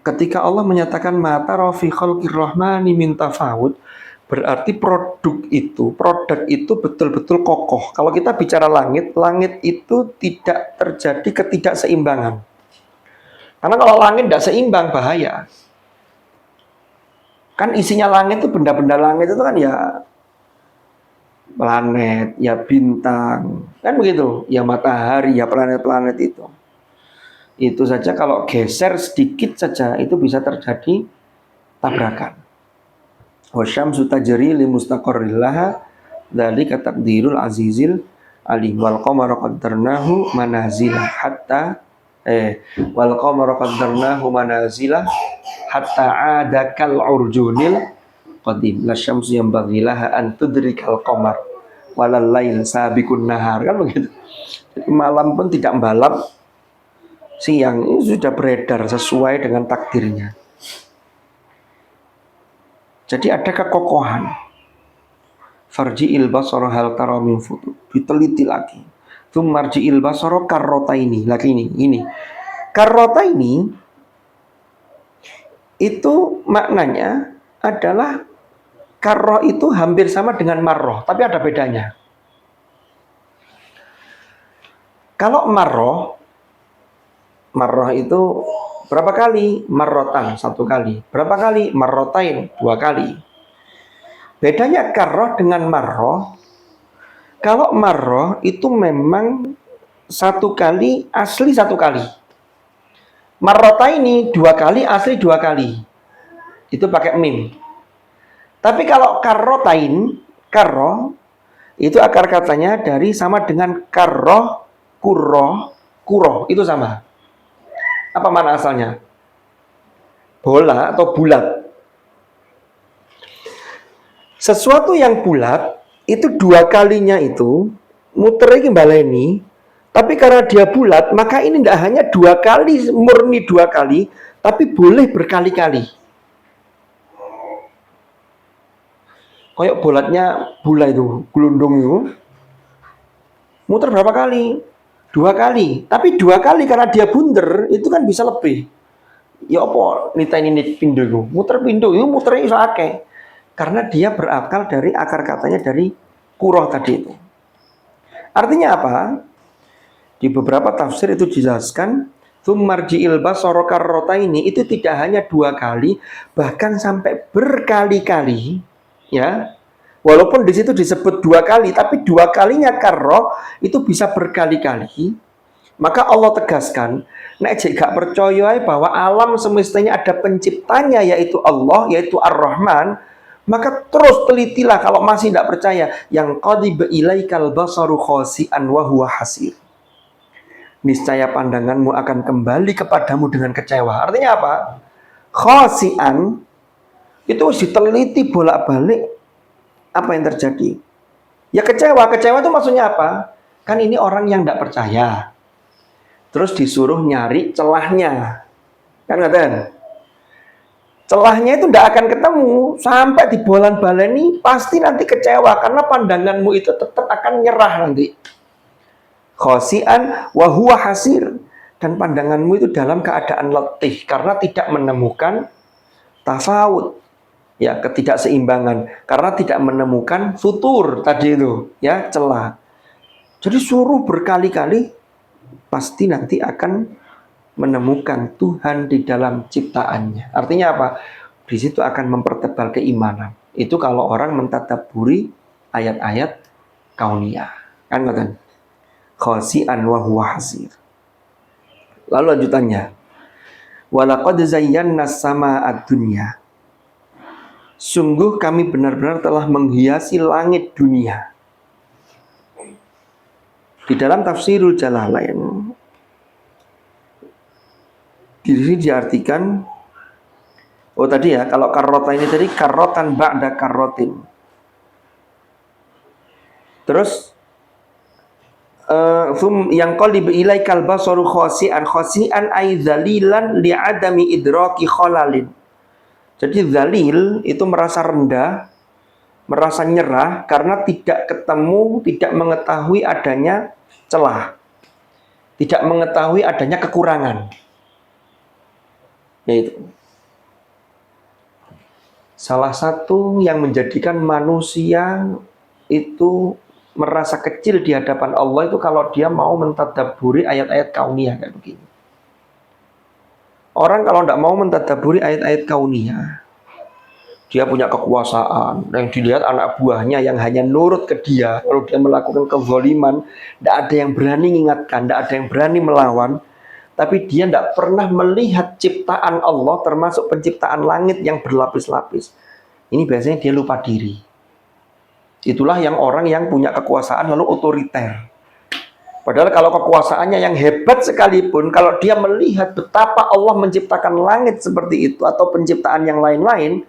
ketika Allah menyatakan mata rafi khalqir rahmani min tafawud, berarti produk itu betul-betul kokoh. Kalau kita bicara langit itu tidak terjadi ketidakseimbangan. Karena kalau langit tidak seimbang bahaya. Kan isinya langit itu benda-benda langit itu kan ya planet, ya bintang, kan begitu, ya matahari, ya planet-planet itu. Itu saja kalau geser sedikit saja itu bisa terjadi tabrakan. Wasyamsu tajri li mustaqarril laha dzalika taqdirul azizil alim wal qamara qaddarnahu manazila hatta wal qamara qaddarnahu manazila hatta ada kal urjunil qadim la syamsu yanbaghi laha an tudrikal qamar walal lail sabiqun nahar, kan begitu. Jadi malam pun tidak membalap siang, ini sudah beredar sesuai dengan takdirnya. Jadi ada kekokohan. Farji'il basara hal tara min futur. Diteliti lagi. Tsummarji'il basara karrotaini. Lagi ini. Karrotaini itu maknanya adalah karroh itu hampir sama dengan marroh, tapi ada bedanya. Kalau marroh itu berapa kali? Marrotan, 1 kali. Berapa kali? Marrotain, 2 kali. Bedanya karroh dengan marroh. Kalau marroh itu memang 1 kali, asli 1 kali. Marrotaini 2 kali, asli 2 kali. Itu pakai mim. Tapi kalau karrotain, karroh, itu akar katanya dari sama dengan karroh, kuroh, itu sama. Apa mana asalnya? Bola atau bulat. Sesuatu yang bulat itu 2 kalinya itu muter iki baleni, tapi karena dia bulat maka ini tidak hanya 2 kali murni 2 kali, tapi boleh berkali-kali. Kayak bulatnya bola itu, gelundung itu muter berapa kali? 2 kali, tapi 2 kali karena dia bunder itu kan bisa lebih. Ya apa nita ini pindo itu, muter pindo itu muternya iso akeh. Karena dia berakal dari akar katanya dari kuroh tadi itu. Artinya apa? Di beberapa tafsir itu dijelaskan tsummarji'il basara karrotaini itu tidak hanya 2 kali, bahkan sampai berkali-kali, ya. Walaupun di situ disebut 2 kali, tapi 2 kalinya karroh itu bisa berkali-kali. Maka Allah tegaskan, nek jek gak percaya bahwa alam semestanya ada penciptanya yaitu Allah, yaitu Ar-Rahman, maka terus telitilah kalau masih tidak percaya. Yang qadib ilaikal basaru khasi'an wa huwa hasir. Niscaya pandanganmu akan kembali kepadamu dengan kecewa. Artinya apa? Khasi'an itu diteliti bolak-balik. Apa yang terjadi? Ya kecewa. Kecewa itu maksudnya apa? Kan ini orang yang tidak percaya. Terus disuruh nyari celahnya. Kan ngaten? Celahnya itu tidak akan ketemu sampai di bolan-baleni, pasti nanti kecewa karena pandanganmu itu tetap akan nyerah nanti. Khosian wa huwa hasir, dan pandanganmu itu dalam keadaan letih karena tidak menemukan tafawud, ya, ketidakseimbangan, karena tidak menemukan futur tadi itu, ya, celah. Jadi suruh berkali-kali, pasti nanti akan menemukan Tuhan di dalam ciptaannya. Artinya apa? Di situ akan mempertebal keimanan. Itu kalau orang mentadabburi ayat-ayat kauniyah. Kan ngoten. Khosian wa huwa hasir. Lalu lanjutannya. Walaqad zayyana as-samaa'a dunya. Sungguh kami benar-benar telah menghiasi langit dunia. Di dalam tafsirul Jalalain, di sini diartikan, oh tadi ya, kalau karrota ini tadi karrotan ba'da karrotin. Terus yang qalib ilaikal basaru khosian ay dzalilan li'adami idraki khalalin. Jadi dzalil itu merasa rendah, merasa nyerah karena tidak ketemu, tidak mengetahui adanya celah, tidak mengetahui adanya kekurangan. Yaitu salah satu yang menjadikan manusia itu merasa kecil di hadapan Allah itu kalau dia mau mentadabburi ayat-ayat kauniyah kayak begini. Orang kalau tidak mau mentadabburi ayat-ayat kauniyah, dia punya kekuasaan, yang dilihat anak buahnya yang hanya nurut ke dia. Kalau dia melakukan kezaliman, tidak ada yang berani mengingatkan, tidak ada yang berani melawan. Tapi dia tidak pernah melihat ciptaan Allah, termasuk penciptaan langit yang berlapis-lapis. Ini biasanya dia lupa diri. Itulah yang orang yang punya kekuasaan lalu otoriter. Padahal kalau kekuasaannya yang hebat sekalipun, kalau dia melihat betapa Allah menciptakan langit seperti itu atau penciptaan yang lain-lain,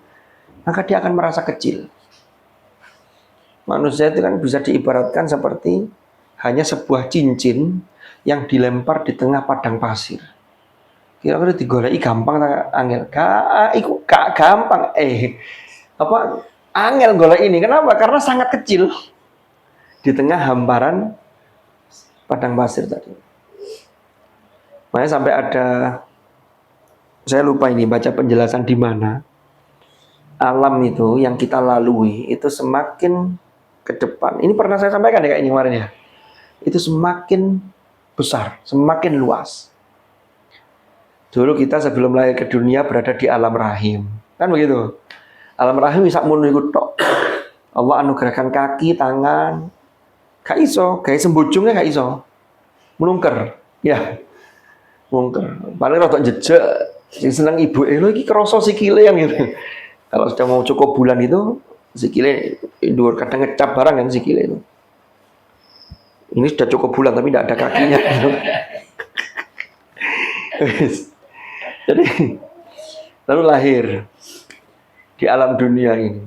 maka dia akan merasa kecil. Manusia itu kan bisa diibaratkan seperti hanya sebuah cincin yang dilempar di tengah padang pasir. Kira-kira digoleki gampang tak angel? Gak gampang. Angel golek ini. Kenapa? Karena sangat kecil di tengah hamparan padang pasir tadi. Makanya sampai ada, saya lupa ini baca penjelasan di mana, alam itu yang kita lalui itu semakin ke depan. Ini pernah saya sampaikan ya kayak ini kemarin ya. Itu semakin besar, semakin luas. Dulu kita sebelum lahir ke dunia berada di alam rahim, kan begitu. Alam rahim bisa mulu ikut tok. Allah anugerahkan kaki, tangan, gak iso, kayak sembujungnya gak iso, melungker, ya, melungker. Paling rada jejak, seneng ibu, lo iki kerasa sikile yang gitu. Kalau sudah mau cukup bulan itu, sikile dur kadang ngecap barang kan sikile itu. Ini sudah cukup bulan tapi tidak ada kakinya. Jadi lalu lahir di alam dunia ini.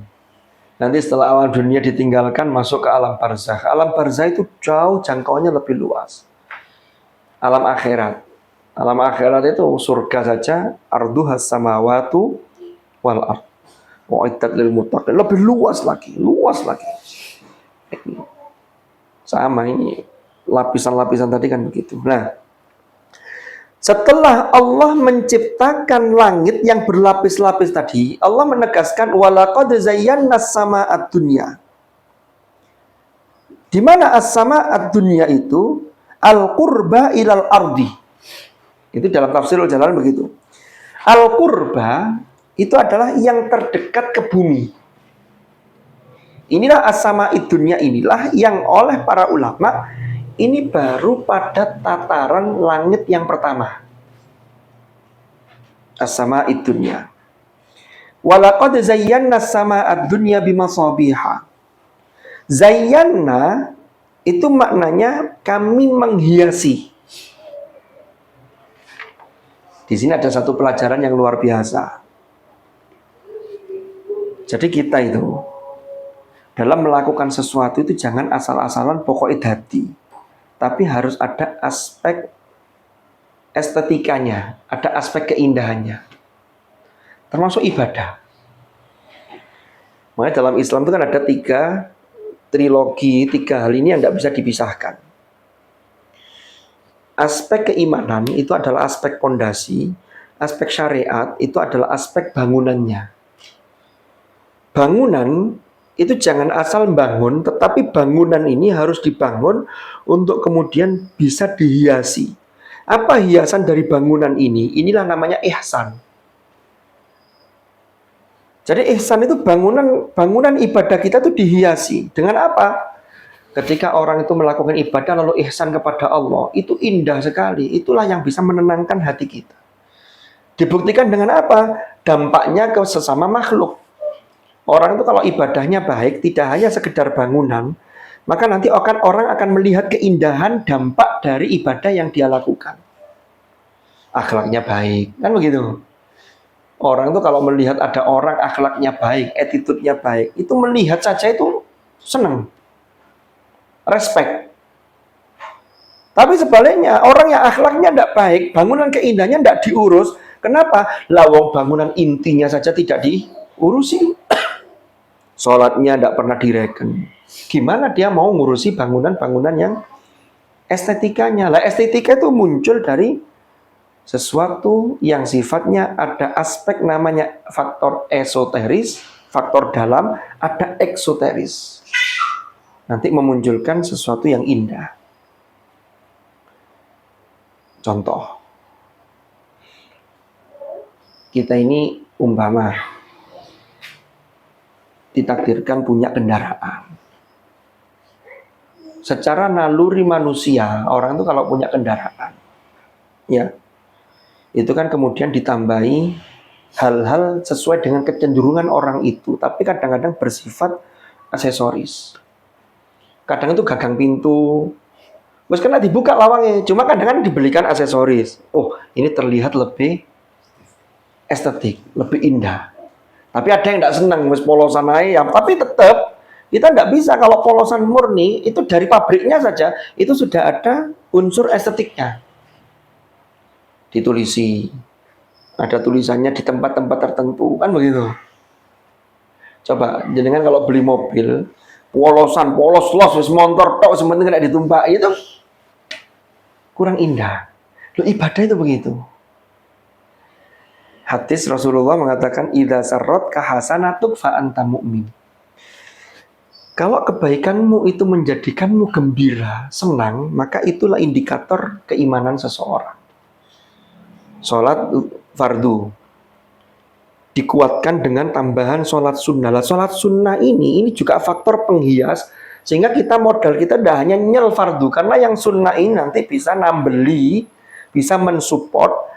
Nanti setelah alam dunia ditinggalkan masuk ke alam barzakh. Alam barzakh itu jauh jangkauannya lebih luas. Alam akhirat. Alam akhirat itu surga saja, arduhas samawatu wal ard. Wa'iddat lil muttaqin. Lebih luas lagi, luas lagi. Sama ini lapisan-lapisan tadi kan begitu. Nah, setelah Allah menciptakan langit yang berlapis-lapis tadi, Allah menegaskan walaqad zayyana as-samaa'a dunya. Di mana as-samaa'a dunya itu al-qurba ilal ardi. Itu dalam tafsirul Jalalain begitu. Al-qurba itu adalah yang terdekat ke bumi. Inilah as-samaa'i dunya, inilah yang oleh para ulama ini baru pada tataran langit yang pertama. As-samaa'i dunya. Walaqad zayyana as-samaa'a dunya bimasabiha. Zayyana itu maknanya kami menghiasi. Di sini ada satu pelajaran yang luar biasa. Jadi kita itu dalam melakukan sesuatu itu jangan asal-asalan pokoknya dadi. Tapi harus ada aspek estetikanya, ada aspek keindahannya. termasuk ibadah. Makanya dalam Islam itu kan ada 3 trilogi, 3 hal ini yang tidak bisa dipisahkan. Aspek keimanan itu adalah aspek pondasi, aspek syariat itu adalah aspek bangunannya. Bangunan itu jangan asal bangun, tetapi bangunan ini harus dibangun untuk kemudian bisa dihiasi. Apa hiasan dari bangunan ini? Inilah namanya ihsan. Jadi ihsan itu bangunan ibadah kita itu dihiasi. Dengan apa? Ketika orang itu melakukan ibadah lalu ihsan kepada Allah, itu indah sekali. Itulah yang bisa menenangkan hati kita. Dibuktikan dengan apa? Dampaknya ke sesama makhluk. Orang itu kalau ibadahnya baik, tidak hanya sekedar bangunan, maka nanti orang akan melihat keindahan dampak dari ibadah yang dia lakukan. Akhlaknya baik, kan begitu. Orang itu kalau melihat ada orang akhlaknya baik, attitude-nya baik, itu melihat saja itu senang, respect. Tapi sebaliknya, orang yang akhlaknya tidak baik, bangunan keindahannya tidak diurus. Kenapa? Lawang bangunan intinya saja tidak diurusi. Sholatnya tidak pernah direken. Gimana dia mau ngurusi bangunan-bangunan yang estetikanya? Lah estetika itu muncul dari sesuatu yang sifatnya ada aspek namanya faktor esoteris, faktor dalam, ada eksoteris. Nanti memunculkan sesuatu yang indah. Contoh, kita ini umpama ditakdirkan punya kendaraan. Secara naluri manusia, orang itu kalau punya kendaraan, ya, itu kan kemudian ditambahi hal-hal sesuai dengan kecenderungan orang itu, tapi kadang-kadang bersifat aksesoris. Kadang itu gagang pintu, terus kena dibuka lawangnya, cuma kadang-kadang dibelikan aksesoris. Oh, ini terlihat lebih estetik, lebih indah. Tapi ada yang tidak senang, mas polosan aja, tapi tetap kita tidak bisa kalau polosan murni itu dari pabriknya saja itu sudah ada unsur estetiknya. Ditulisi, ada tulisannya di tempat-tempat tertentu, kan begitu. Coba jenengan kalau beli mobil polos los motor tok sementing tidak ditumpah, itu kurang indah. Loh, ibadah itu begitu. Hadis Rasulullah mengatakan idza sarrat kahasanatuk fa anta mu'min. Kalau kebaikanmu itu menjadikanmu gembira, senang, maka itulah indikator keimanan seseorang. Sholat fardu dikuatkan dengan tambahan sholat sunnah. Lah, sholat sunnah ini juga faktor penghias, sehingga kita modal kita tidak hanya nyel fardu, karena yang sunnah ini nanti bisa nambeli, bisa mensupport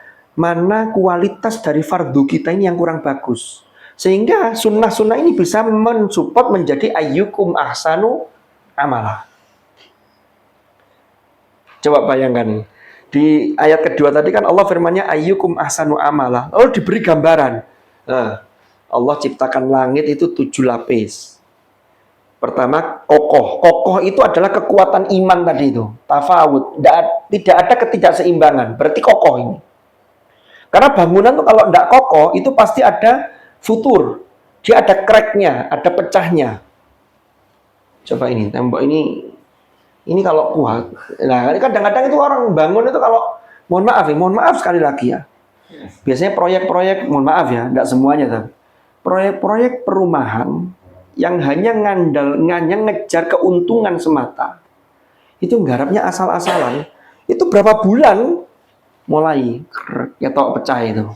mana kualitas dari fardu kita ini yang kurang bagus, sehingga sunnah-sunnah ini bisa mensupport menjadi ayyukum ahsanu amala. Coba bayangkan di ayat kedua tadi kan Allah firmannya ayyukum ahsanu amala, lalu diberi gambaran. Nah, Allah ciptakan langit itu 7 lapis. Pertama, kokoh itu adalah kekuatan iman tadi itu, tafawud, tidak ada ketidakseimbangan, berarti kokoh ini. Karena bangunan tuh kalau tidak kokoh itu pasti ada futur, dia ada cracknya, ada pecahnya. Coba ini tembok ini kalau kuat, nah kadang-kadang itu orang bangun itu kalau mohon maaf sekali lagi ya. Biasanya proyek-proyek, mohon maaf ya, tidak semuanya tapi proyek-proyek perumahan yang hanya ngejar keuntungan semata, itu nggarapnya asal-asalan, itu berapa bulan mulai ya tok pecah itu.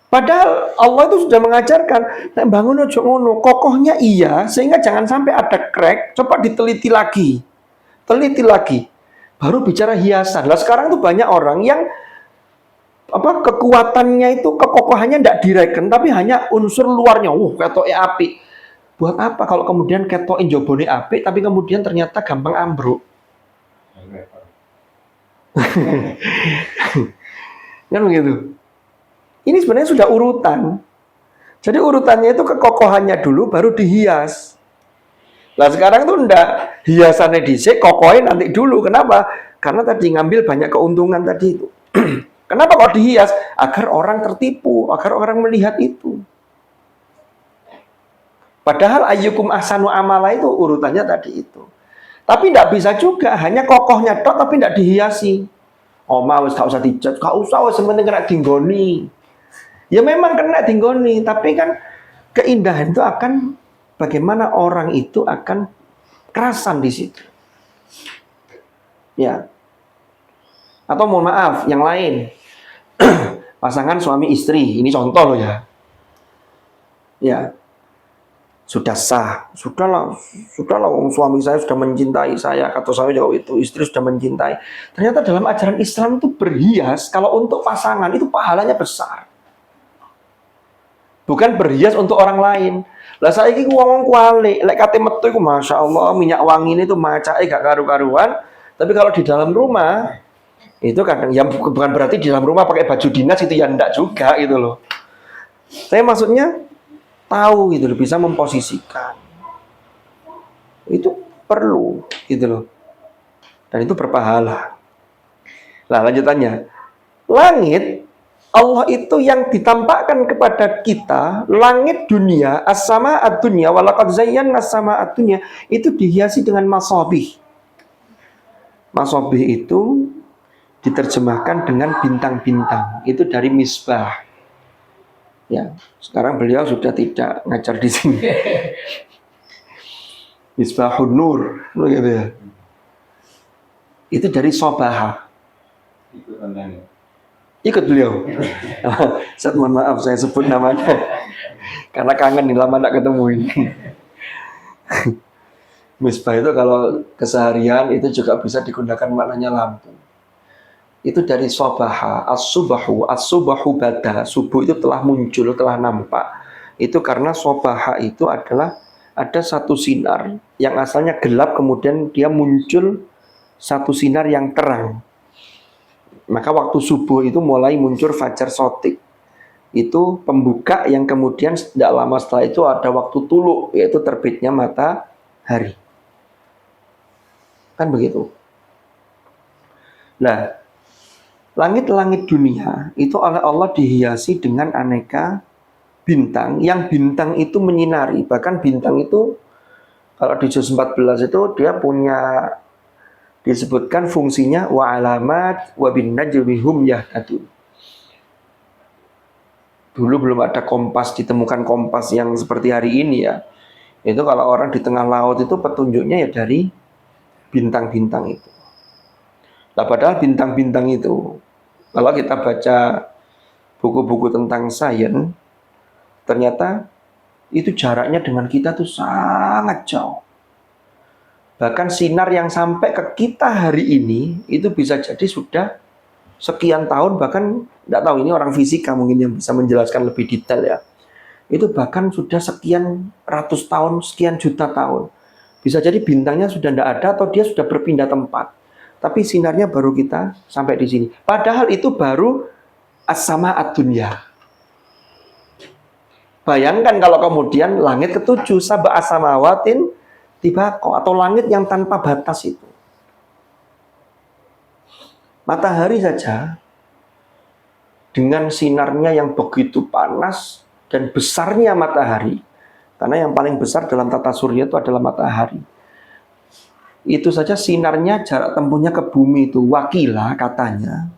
Padahal Allah itu sudah mengajarkan, nek bangun ojo ngono, kokohnya iya, sehingga jangan sampai ada crack. Coba diteliti lagi, baru bicara hiasan. Lah sekarang tuh banyak orang yang kekuatannya itu kekokohannya tidak direken, tapi hanya unsur luarnya. Ketoke api. Buat apa kalau kemudian ketoke jobone api, tapi kemudian ternyata gampang ambruk. Kan begitu. Ini sebenarnya sudah urutan. Jadi urutannya itu kekokohannya dulu baru dihias. Nah sekarang tuh enggak, hiasannya dhisik, kokohnya nanti dulu. Kenapa? Karena tadi ngambil banyak keuntungan tadi itu. Kenapa kok dihias? Agar orang tertipu, agar orang melihat itu. Padahal ayyukum ahsanu amala itu urutannya tadi itu. Tapi tidak bisa juga, hanya kokohnya tok tapi tidak dihiasi. Oma wis gak usah dicat, gak usah wis penting kena dinggoni. Ya memang kena dinggoni, tapi kan keindahan itu akan bagaimana orang itu akan kerasan di situ. Ya. Atau mohon maaf, yang lain. Pasangan suami istri, ini contoh loh ya. Ya. Sudah sah, sudahlah suami saya sudah mencintai saya, kata saya jauh itu, istri sudah mencintai. Ternyata dalam ajaran Islam itu berhias, kalau untuk pasangan itu pahalanya besar. Bukan berhias untuk orang lain. Lah saiki ngomong kuali, lek kate metu iku masyaallah minyak wangi ini tuh macake gak karu-karuan, tapi kalau di dalam rumah itu kadang ya bukan berarti di dalam rumah pakai baju dinas itu ya enggak juga gitu loh. Saya maksudnya tahu gitu loh, bisa memposisikan. Itu perlu gitu loh. Dan itu berpahala. Nah, lanjutannya. Langit Allah itu yang ditampakkan kepada kita, langit dunia, as-sama'ad dunya, walaqad zayyana as-sama'ad dunya, itu dihiasi dengan masabih. Masabih itu diterjemahkan dengan bintang-bintang. Itu dari misbah. Ya, sekarang beliau sudah tidak ngajar di sini. Misbahun Nur, gitu ya. Itu dari Sobaha. Ikut beliau. Saya mohon maaf saya sebut namanya karena kangen nih lama tidak ketemu ini. Misbah itu kalau keseharian itu juga bisa digunakan maknanya lampu. Itu dari Sobaha, as-subahu bada, subuh itu telah muncul, telah nampak. Itu karena Sobaha itu adalah ada satu sinar yang asalnya gelap, kemudian dia muncul satu sinar yang terang. Maka waktu subuh itu mulai muncul fajar sotik. Itu pembuka yang kemudian tidak lama setelah itu ada waktu tuluk, yaitu terbitnya matahari. Kan begitu. Nah, langit-langit dunia itu oleh Allah dihiasi dengan aneka bintang, yang bintang itu menyinari. Bahkan bintang itu kalau di juz 14 itu dia punya disebutkan fungsinya wa alamat wa bin najmi hum yahtadun. Dulu belum ada kompas, ditemukan kompas yang seperti hari ini ya. Itu kalau orang di tengah laut itu petunjuknya ya dari bintang-bintang itu. Nah, padahal bintang-bintang itu kalau kita baca buku-buku tentang sains, ternyata itu jaraknya dengan kita tuh sangat jauh. Bahkan sinar yang sampai ke kita hari ini itu bisa jadi sudah sekian tahun, bahkan tidak tahu ini orang fisika mungkin yang bisa menjelaskan lebih detail ya. Itu bahkan sudah sekian ratus tahun, sekian juta tahun. Bisa jadi bintangnya sudah tidak ada atau dia sudah berpindah tempat. Tapi sinarnya baru kita sampai di sini. Padahal itu baru as-sama'ad dunya. Bayangkan kalau kemudian langit ketujuh, sab'a samawatin tibaqo, atau langit yang tanpa batas itu. Matahari saja dengan sinarnya yang begitu panas dan besarnya matahari. Karena yang paling besar dalam tata surya itu adalah matahari. Itu saja sinarnya jarak tempuhnya ke bumi itu wakila katanya.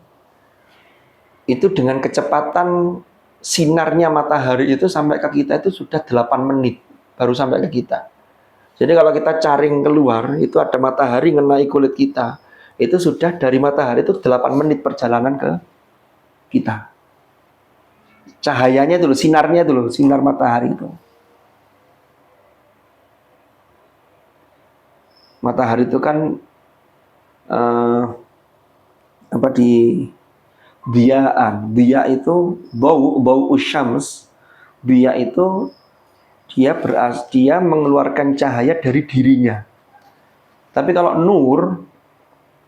Itu dengan kecepatan sinarnya matahari itu sampai ke kita itu sudah 8 menit baru sampai ke kita. Jadi kalau kita caring keluar itu ada matahari ngenai kulit kita. Itu sudah dari matahari itu 8 menit perjalanan ke kita. Cahayanya dulu, sinarnya dulu, sinar matahari itu. Matahari itu kan dia itu bau usyams. Dia itu dia mengeluarkan cahaya dari dirinya. Tapi kalau nur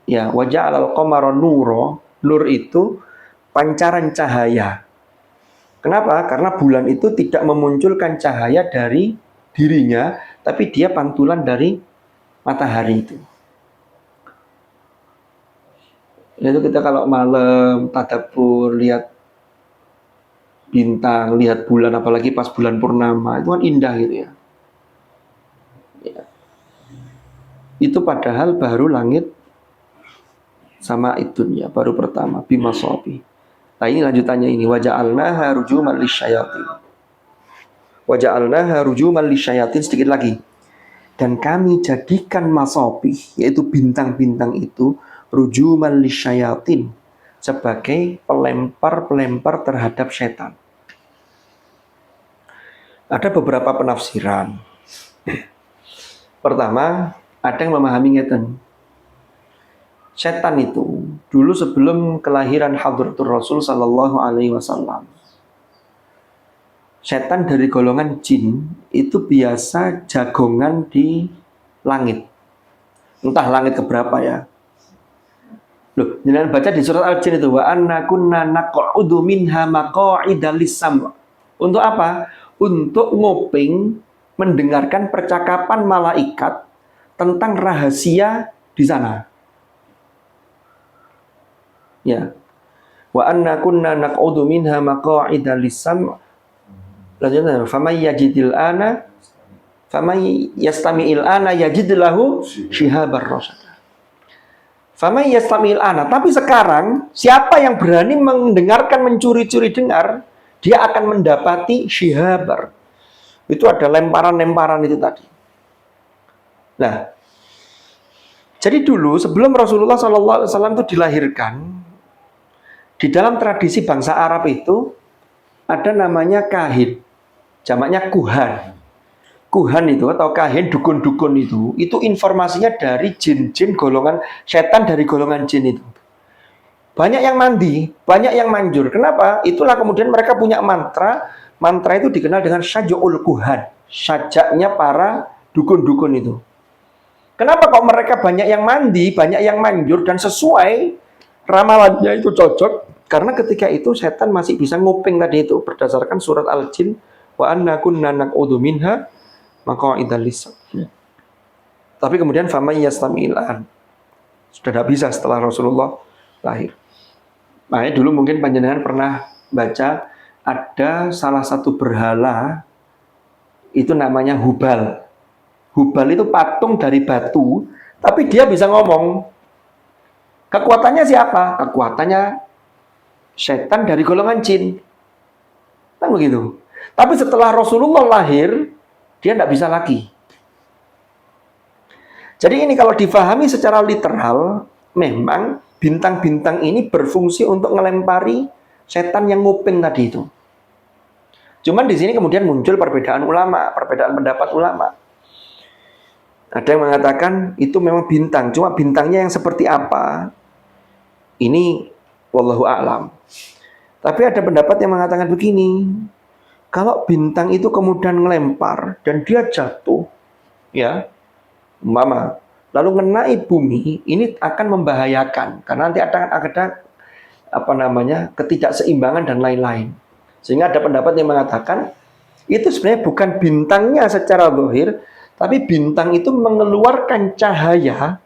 ya waja'alal qamara nuro, nur itu pancaran cahaya. Kenapa? Karena bulan itu tidak memunculkan cahaya dari dirinya, tapi dia pantulan dari matahari itu. Itu kita kalau malam tadabbur lihat bintang, lihat bulan, apalagi pas bulan purnama, itu kan indah gitu ya. Ya. Itu padahal baru langit sama itu ya, baru pertama bimasobi. Nah ini lanjutannya ini, waja'alnaha rujuman lisyayatin. Waja'alnaha rujuman lisyayatin, sedikit lagi. Dan kami jadikan masobi, yaitu bintang-bintang itu, rujuman lisyayatin, sebagai pelempar-pelempar terhadap setan. Ada beberapa penafsiran. Pertama, ada yang memahami ngeten. Setan itu dulu sebelum kelahiran Hadratur Rasul sallallahu alaihi wasallam. Setan dari golongan jin itu biasa jagongan di langit. Entah langit keberapa ya. Loh, jangan baca di surat Al-Jin itu, wa anna kunna naq'udu minha maq'ida lis-sam'. Untuk apa? Untuk nguping mendengarkan percakapan malaikat tentang rahasia di sana. Ya. Wa anna kunna naq'udu minha maq'ida lis-sam'. Lanjutnya, faman yajidil ana faman yastami'il ana yajid lahu shihabar rasada. Faman yastami'il ana, tapi sekarang siapa yang berani mendengarkan, mencuri-curi dengar, dia akan mendapati shihabar. Itu ada lemparan-lemparan itu tadi. Nah, jadi dulu sebelum Rasulullah SAW itu dilahirkan, di dalam tradisi bangsa Arab itu ada namanya kahin, jamaknya kuhan. Kuhan itu atau kahin, dukun-dukun itu informasinya dari jin-jin golongan setan, dari golongan jin itu. Banyak yang mandi, banyak yang manjur. Kenapa? Itulah kemudian mereka punya mantra. Mantra itu dikenal dengan syaja'ul kuhan, sajaknya para dukun-dukun itu. Kenapa kok mereka banyak yang mandi, banyak yang manjur, dan sesuai ramalannya itu cocok? Karena ketika itu setan masih bisa nguping tadi itu berdasarkan surat Al-Jin, wa anna kunna naq'udu minha maq'ida lis-sam'. Tapi kemudian faman yastami'il an, sudah tidak bisa setelah Rasulullah lahir. Makanya dulu mungkin panjenengan pernah baca ada salah satu berhala itu namanya Hubal. Hubal itu patung dari batu, tapi dia bisa ngomong. Kekuatannya siapa? Kekuatannya setan dari golongan jin. Kan begitu. Tapi setelah Rasulullah lahir, dia tidak bisa lagi. Jadi ini kalau difahami secara literal, memang bintang-bintang ini berfungsi untuk ngelempari setan yang nguping tadi itu. Cuman di sini kemudian muncul perbedaan ulama, perbedaan pendapat ulama. Ada yang mengatakan itu memang bintang, cuma bintangnya yang seperti apa? Ini wallahu a'lam. Tapi ada pendapat yang mengatakan begini, kalau bintang itu kemudian ngelempar dan dia jatuh, ya, umpama, lalu ngenai bumi, ini akan membahayakan karena nanti ada ketidakseimbangan dan lain-lain. Sehingga ada pendapat yang mengatakan itu sebenarnya bukan bintangnya secara zahir, tapi bintang itu mengeluarkan cahaya,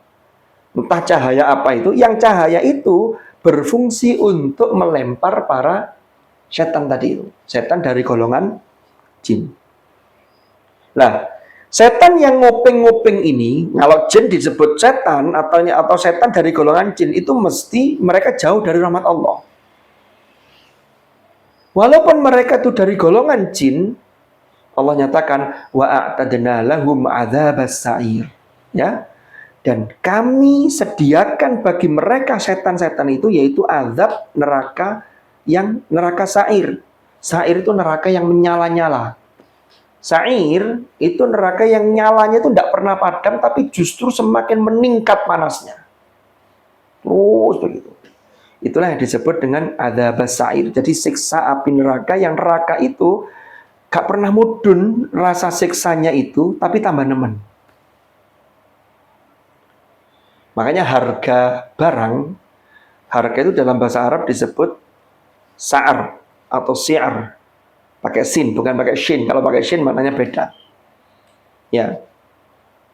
entah cahaya apa itu, yang cahaya itu berfungsi untuk melempar para setan tadi itu, setan dari golongan jin. Nah, setan yang nguping-nguping ini, kalau jin disebut setan atau setan dari golongan jin, itu mesti mereka jauh dari rahmat Allah. Walaupun mereka itu dari golongan jin, Allah nyatakan wa a'tadna lahum adzabas sa'ir. Ya. Dan kami sediakan bagi mereka setan-setan itu yaitu azab neraka sa'ir. Sa'ir itu neraka yang menyala-nyala. Sa'ir itu neraka yang nyalanya itu tidak pernah padam, tapi justru semakin meningkat panasnya. Terus begitu. Itulah yang disebut dengan adzabas sa'ir. Jadi siksa api neraka, yang neraka itu gak pernah mudun rasa siksanya itu, tapi tambah nemen. Makanya harga barang, harga itu dalam bahasa Arab disebut sa'ar atau si'ar. Pakai sin, bukan pakai shin. Kalau pakai shin maknanya beda. Ya.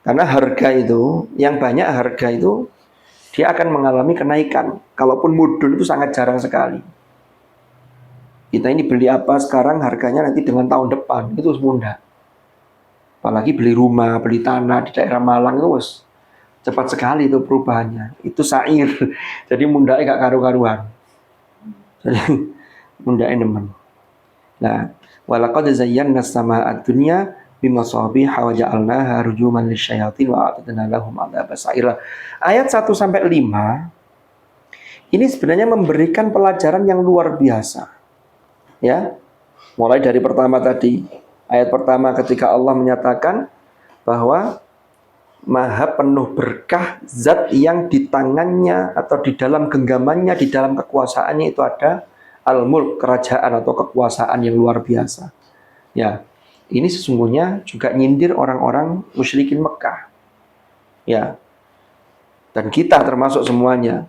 Karena harga itu, yang banyak harga itu dia akan mengalami kenaikan. Kalaupun mudun itu sangat jarang sekali. Kita ini beli apa sekarang harganya nanti dengan tahun depan itu munda. Apalagi beli rumah, beli tanah di daerah Malang itu cepat sekali itu perubahannya. Itu sair. Jadi mundaknya gak karu-karuan. Jadi mundaknya nemen. Nah, walaqad zayyana as-samaa'a ad-dunya bimasabiha wa ja'alnaha rujuman lisyayatin wa a'tadna lahum 'adzabas sa'ir. Ayat 1 sampai 5 ini sebenarnya memberikan pelajaran yang luar biasa. Ya. Mulai dari pertama tadi, ayat pertama ketika Allah menyatakan bahwa Maha penuh berkah zat yang di tangannya atau di dalam genggamannya, di dalam kekuasaannya itu ada al-mulk, kerajaan atau kekuasaan yang luar biasa. Ya, ini sesungguhnya juga nyindir orang-orang musyrikin Mekah. Ya, dan kita termasuk semuanya.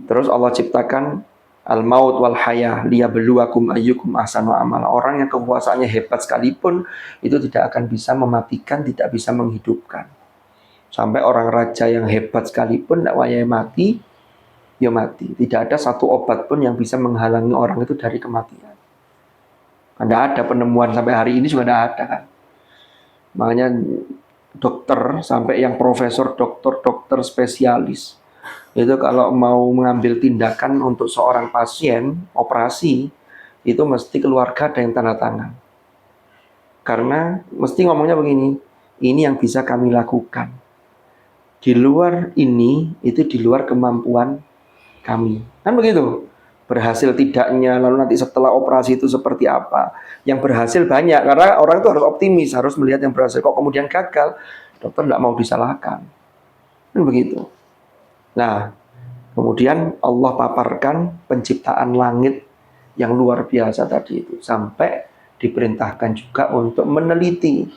Terus Allah ciptakan al-maut wal hayah liyabluwakum ayyukum ahsanu amala. Orang yang kekuasaannya hebat sekalipun itu tidak akan bisa mematikan, tidak bisa menghidupkan. Sampai orang raja yang hebat sekalipun tidak wayai mati, ya mati. Tidak ada satu obat pun yang bisa menghalangi orang itu dari kematian. Tidak ada penemuan sampai hari ini juga tidak ada kan. Makanya dokter sampai yang profesor, dokter spesialis itu kalau mau mengambil tindakan untuk seorang pasien operasi itu mesti keluarga ada yang tanda tangan. Karena mesti ngomongnya begini, ini yang bisa kami lakukan. Di luar ini itu di luar kemampuan kami. Kan begitu. Berhasil tidaknya, lalu nanti setelah operasi itu seperti apa. Yang berhasil banyak, karena orang itu harus optimis, harus melihat yang berhasil. Kok kemudian gagal, dokter tidak mau disalahkan. Kan begitu. Nah, kemudian Allah paparkan penciptaan langit yang luar biasa tadi itu. Sampai diperintahkan juga untuk meneliti.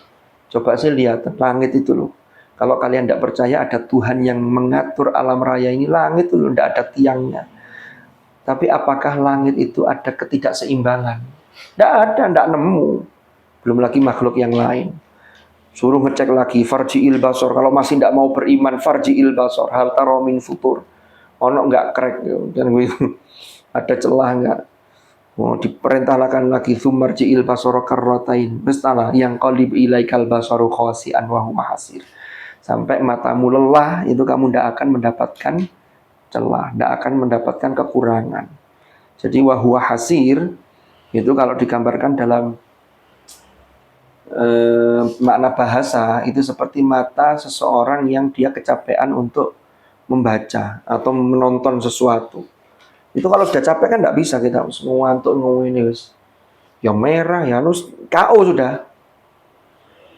Coba sih lihat langit itu loh. Kalau kalian tidak percaya ada Tuhan yang mengatur alam raya ini, langit itu tidak ada tiangnya. Tapi apakah langit itu ada ketidakseimbangan? Tidak ada, tidak nemu. Belum lagi makhluk yang lain. Suruh ngecek lagi, farji'il basor. Kalau masih tidak mau beriman, farji'il basor. Hal taro min futur. Ono nggak krek, dan gitu. Ada celah nggak? Mau diperintahkan lagi, sumarji'il basor karrotain. Mestalah yang qalib ilaikal basoru khawasi'an wa huwa hasir. Sampai matamu lelah, itu kamu tidak akan mendapatkan celah, tidak akan mendapatkan kekurangan. Jadi wahuwa hasir, itu kalau digambarkan dalam makna bahasa, itu seperti mata seseorang yang dia kecapean untuk membaca atau menonton sesuatu. Itu kalau sudah capek kan tidak bisa kita ngantuk ini yang merah, ya KO sudah.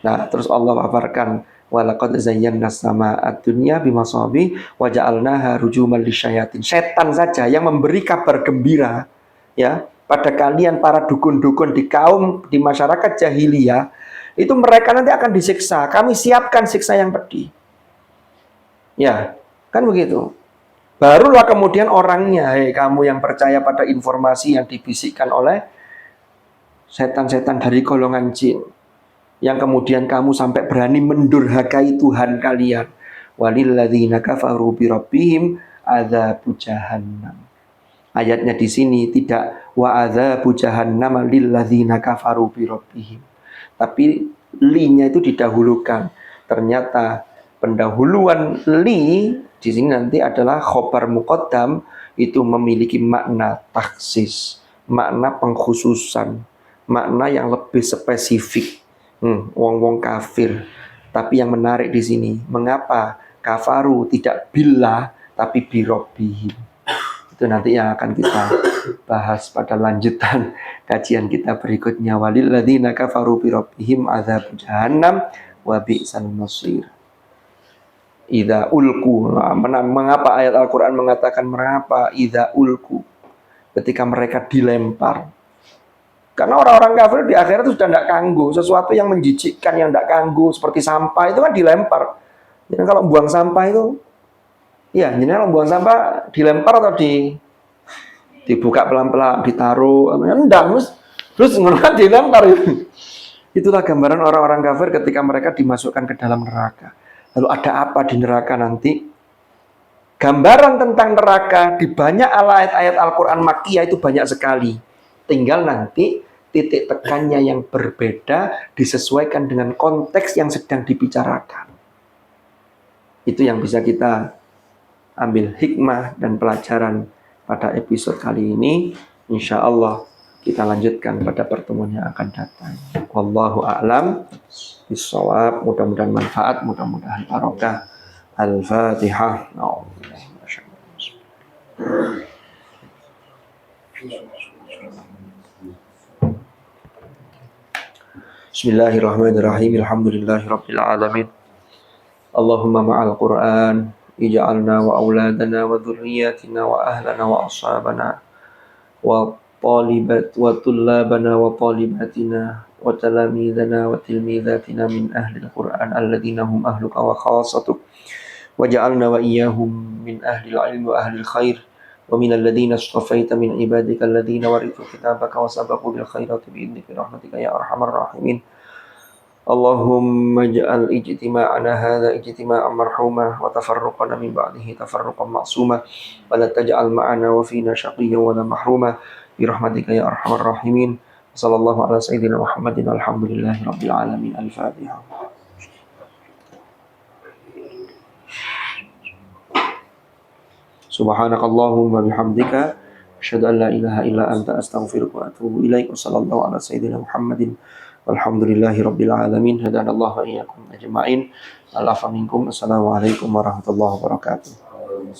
Nah, terus Allah paparkan walaqad zayyana as-samaa'a ad-dunya bimasabi wa ja'alnaha rujuman lisyayatin. Setan saja yang memberi kabar gembira ya pada kalian para dukun-dukun di kaum di masyarakat jahiliyah, itu mereka nanti akan disiksa. Kami siapkan siksa yang pedih. Ya, kan begitu. Barulah kemudian orangnya, hei kamu yang percaya pada informasi yang dibisikkan oleh setan-setan dari golongan jin, yang kemudian kamu sampai berani mendurhakai Tuhan kalian. Walilladzina kafaru bi rabbihim adzabu jahannam. Ayatnya di sini tidak wa adzabu jahannam lilladzina kafaru bi rabbihim. Tapi li-nya itu didahulukan. Ternyata pendahuluan li di sini nanti adalah khobar muqaddam, itu memiliki makna taksis, makna pengkhususan, makna yang lebih spesifik. Wong-wong kafir. Tapi yang menarik di sini, mengapa kafaru tidak billah tapi birobbihim? Itu nanti yang akan kita bahas pada lanjutan kajian kita berikutnya. Walilladzina kafaru birobbihim adzab jahannam wa bi'sal masir. Idza ulku. Mengapa ayat Al-Qur'an mengatakan mengapa idza ulku? Ketika mereka dilempar. Karena orang-orang kafir di akhirat itu sudah tidak kanggu. Sesuatu yang menjijikkan, yang tidak kanggu, seperti sampah, itu kan dilempar. Jadi kalau buang sampah itu, ya, jadi kalau buang sampah dilempar atau dibuka pelan-pelan, ditaruh, endang, terus kan dilempar. Itulah gambaran orang-orang kafir ketika mereka dimasukkan ke dalam neraka. Lalu ada apa di neraka nanti? Gambaran tentang neraka di banyak ayat-ayat Al-Quran Makkiyah itu banyak sekali. Tinggal nanti titik tekannya yang berbeda disesuaikan dengan konteks yang sedang dibicarakan. Itu yang bisa kita ambil hikmah dan pelajaran pada episode kali ini. Insya Allah kita lanjutkan pada pertemuan yang akan datang. Wallahu a'lam bishawab. Mudah-mudahan manfaat, mudah-mudahan barokah. Al-Fatihah. Bismillahirrahmanirrahim. Alhamdulillahirabbil alamin. Allahumma ma'al Qur'an ij'alna wa auladana wa dhurriyyatina wa ahlana wa ashabana wa talibat wa tullabana wa talibatina wa talamidana wa tilmidatina min ahli al-Qur'an alladhina hum ahluka wa khasatuk waj'alna wa iyyahum min ahli al-'ilmi wa ahli al-khair wa min alladhina istafaita min ibadika alladhina warithu kitabaka wa sabaqu bil khairati bi idnika rahmatika ya arhamar rahimin. Allahumma ja'al ijtima'ana hadha ijtima'an marhuma wa tafarruqana min ba'dihi tafarruqan ma'suma wa la taj'al ma'ana wa fina shaqiyyan wa la mahruma bi rahmatika ya arhamar rahimin. Sallallahu ala sayyidina Muhammadin walhamdulillahi rabbil alamin. Al-Fatihah. Subhanakallahumma bihamdika asyhadu an la ilaha illa anta astaghfiruka wa atubu ilaik. Wassallallahu ala sayyidina Muhammadin walhamdulillahi rabbil alamin. Hadanallahu wa iyyakum ajma'in. Assalamualaikum warahmatullahi wabarakatuh.